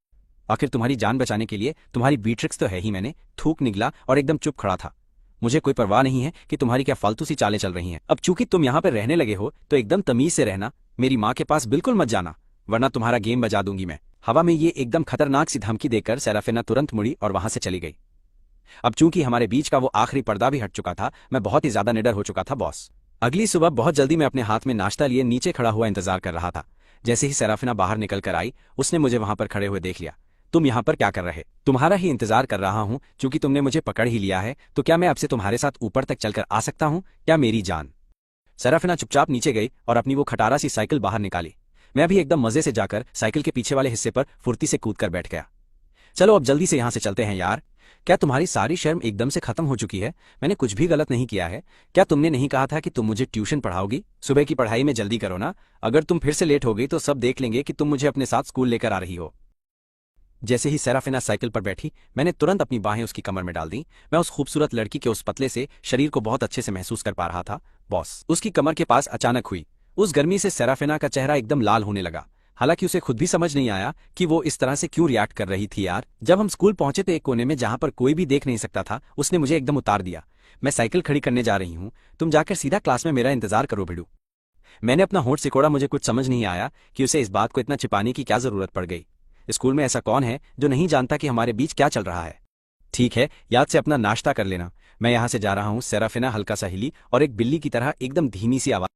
आखिर तुम्हारी जान बचाने के लिए तुम्हारी बीट्रिक्स तो है ही। मैंने थूक निगला और एकदम चुप खड़ा था। मुझे कोई परवाह नहीं है कि तुम्हारी क्या फालतू सी चालें चल रही हैं। अब चूंकि तुम यहाँ पर रहने लगे हो तो एकदम तमीज से रहना। मेरी माँ के पास बिल्कुल मत जाना, वरना तुम्हारा गेम बजा दूंगी मैं। हवा में ये एकदम खतरनाक सी धमकी देकर सेराफिना तुरंत मुड़ी और वहां से चली गई। अब चूंकि हमारे बीच का वो आखिरी पर्दा भी हट चुका था, मैं बहुत ही ज्यादा निडर हो चुका था बॉस। अगली सुबह बहुत जल्दी मैं अपने हाथ में नाश्ता लिए नीचे खड़ा हुआ इंतजार कर रहा था। जैसे ही सेराफिना बाहर निकल कर आई, उसने मुझे वहां पर खड़े हुए देख लिया। तुम यहाँ पर क्या कर रहे? तुम्हारा ही इंतजार कर रहा हूँ। चूंकि तुमने मुझे पकड़ ही लिया है तो क्या मैं अब से तुम्हारे साथ ऊपर तक चलकर आ सकता हूँ क्या मेरी जान? सेराफिना चुपचाप नीचे गई और अपनी वो खटारा सी साइकिल बाहर निकाली। मैं भी एकदम मजे से जाकर साइकिल के पीछे वाले हिस्से पर फुर्ती से कूद कर बैठ गया। चलो अब जल्दी से यहाँ से चलते हैं यार। क्या तुम्हारी सारी शर्म एकदम से खत्म हो चुकी है? मैंने कुछ भी गलत नहीं किया है। क्या तुमने नहीं कहा था कि तुम मुझे ट्यूशन पढ़ाओगी? सुबह की पढ़ाई में जल्दी करो ना। अगर तुम फिर से लेट हो गई तो सब देख लेंगे कि तुम मुझे अपने साथ स्कूल लेकर आ रही हो। जैसे ही सेराफिना साइकिल पर बैठी, मैंने तुरंत अपनी बाहें उसकी कमर में डाल दी। मैं उस खूबसूरत लड़की के उस पतले से शरीर को बहुत अच्छे से महसूस कर पा रहा था बॉस। उसकी कमर के पास अचानक हुई उस गर्मी से सेराफिना का चेहरा एकदम लाल होने लगा। हालांकि उसे खुद भी समझ नहीं आया कि वो इस तरह से क्यों रिएक्ट कर रही थी यार। जब हम स्कूल पहुंचे तो एक कोने में जहां पर कोई भी देख नहीं सकता था, उसने मुझे एकदम उतार दिया। मैं साइकिल खड़ी करने जा रही हूँ, तुम जाकर सीधा क्लास में मेरा इंतजार करो भिड़ू। मैंने अपना होंठ सिकोड़ा। मुझे कुछ समझ नहीं आया कि उसे इस बात को इतना छिपाने की क्या जरूरत पड़ गई। स्कूल में ऐसा कौन है जो नहीं जानता कि हमारे बीच क्या चल रहा है? ठीक है, याद से अपना नाश्ता कर लेना, मैं यहाँ से जा रहा हूँ। सेराफिना हल्का सा हिली और एक बिल्ली की तरह एकदम धीमी सी आवाज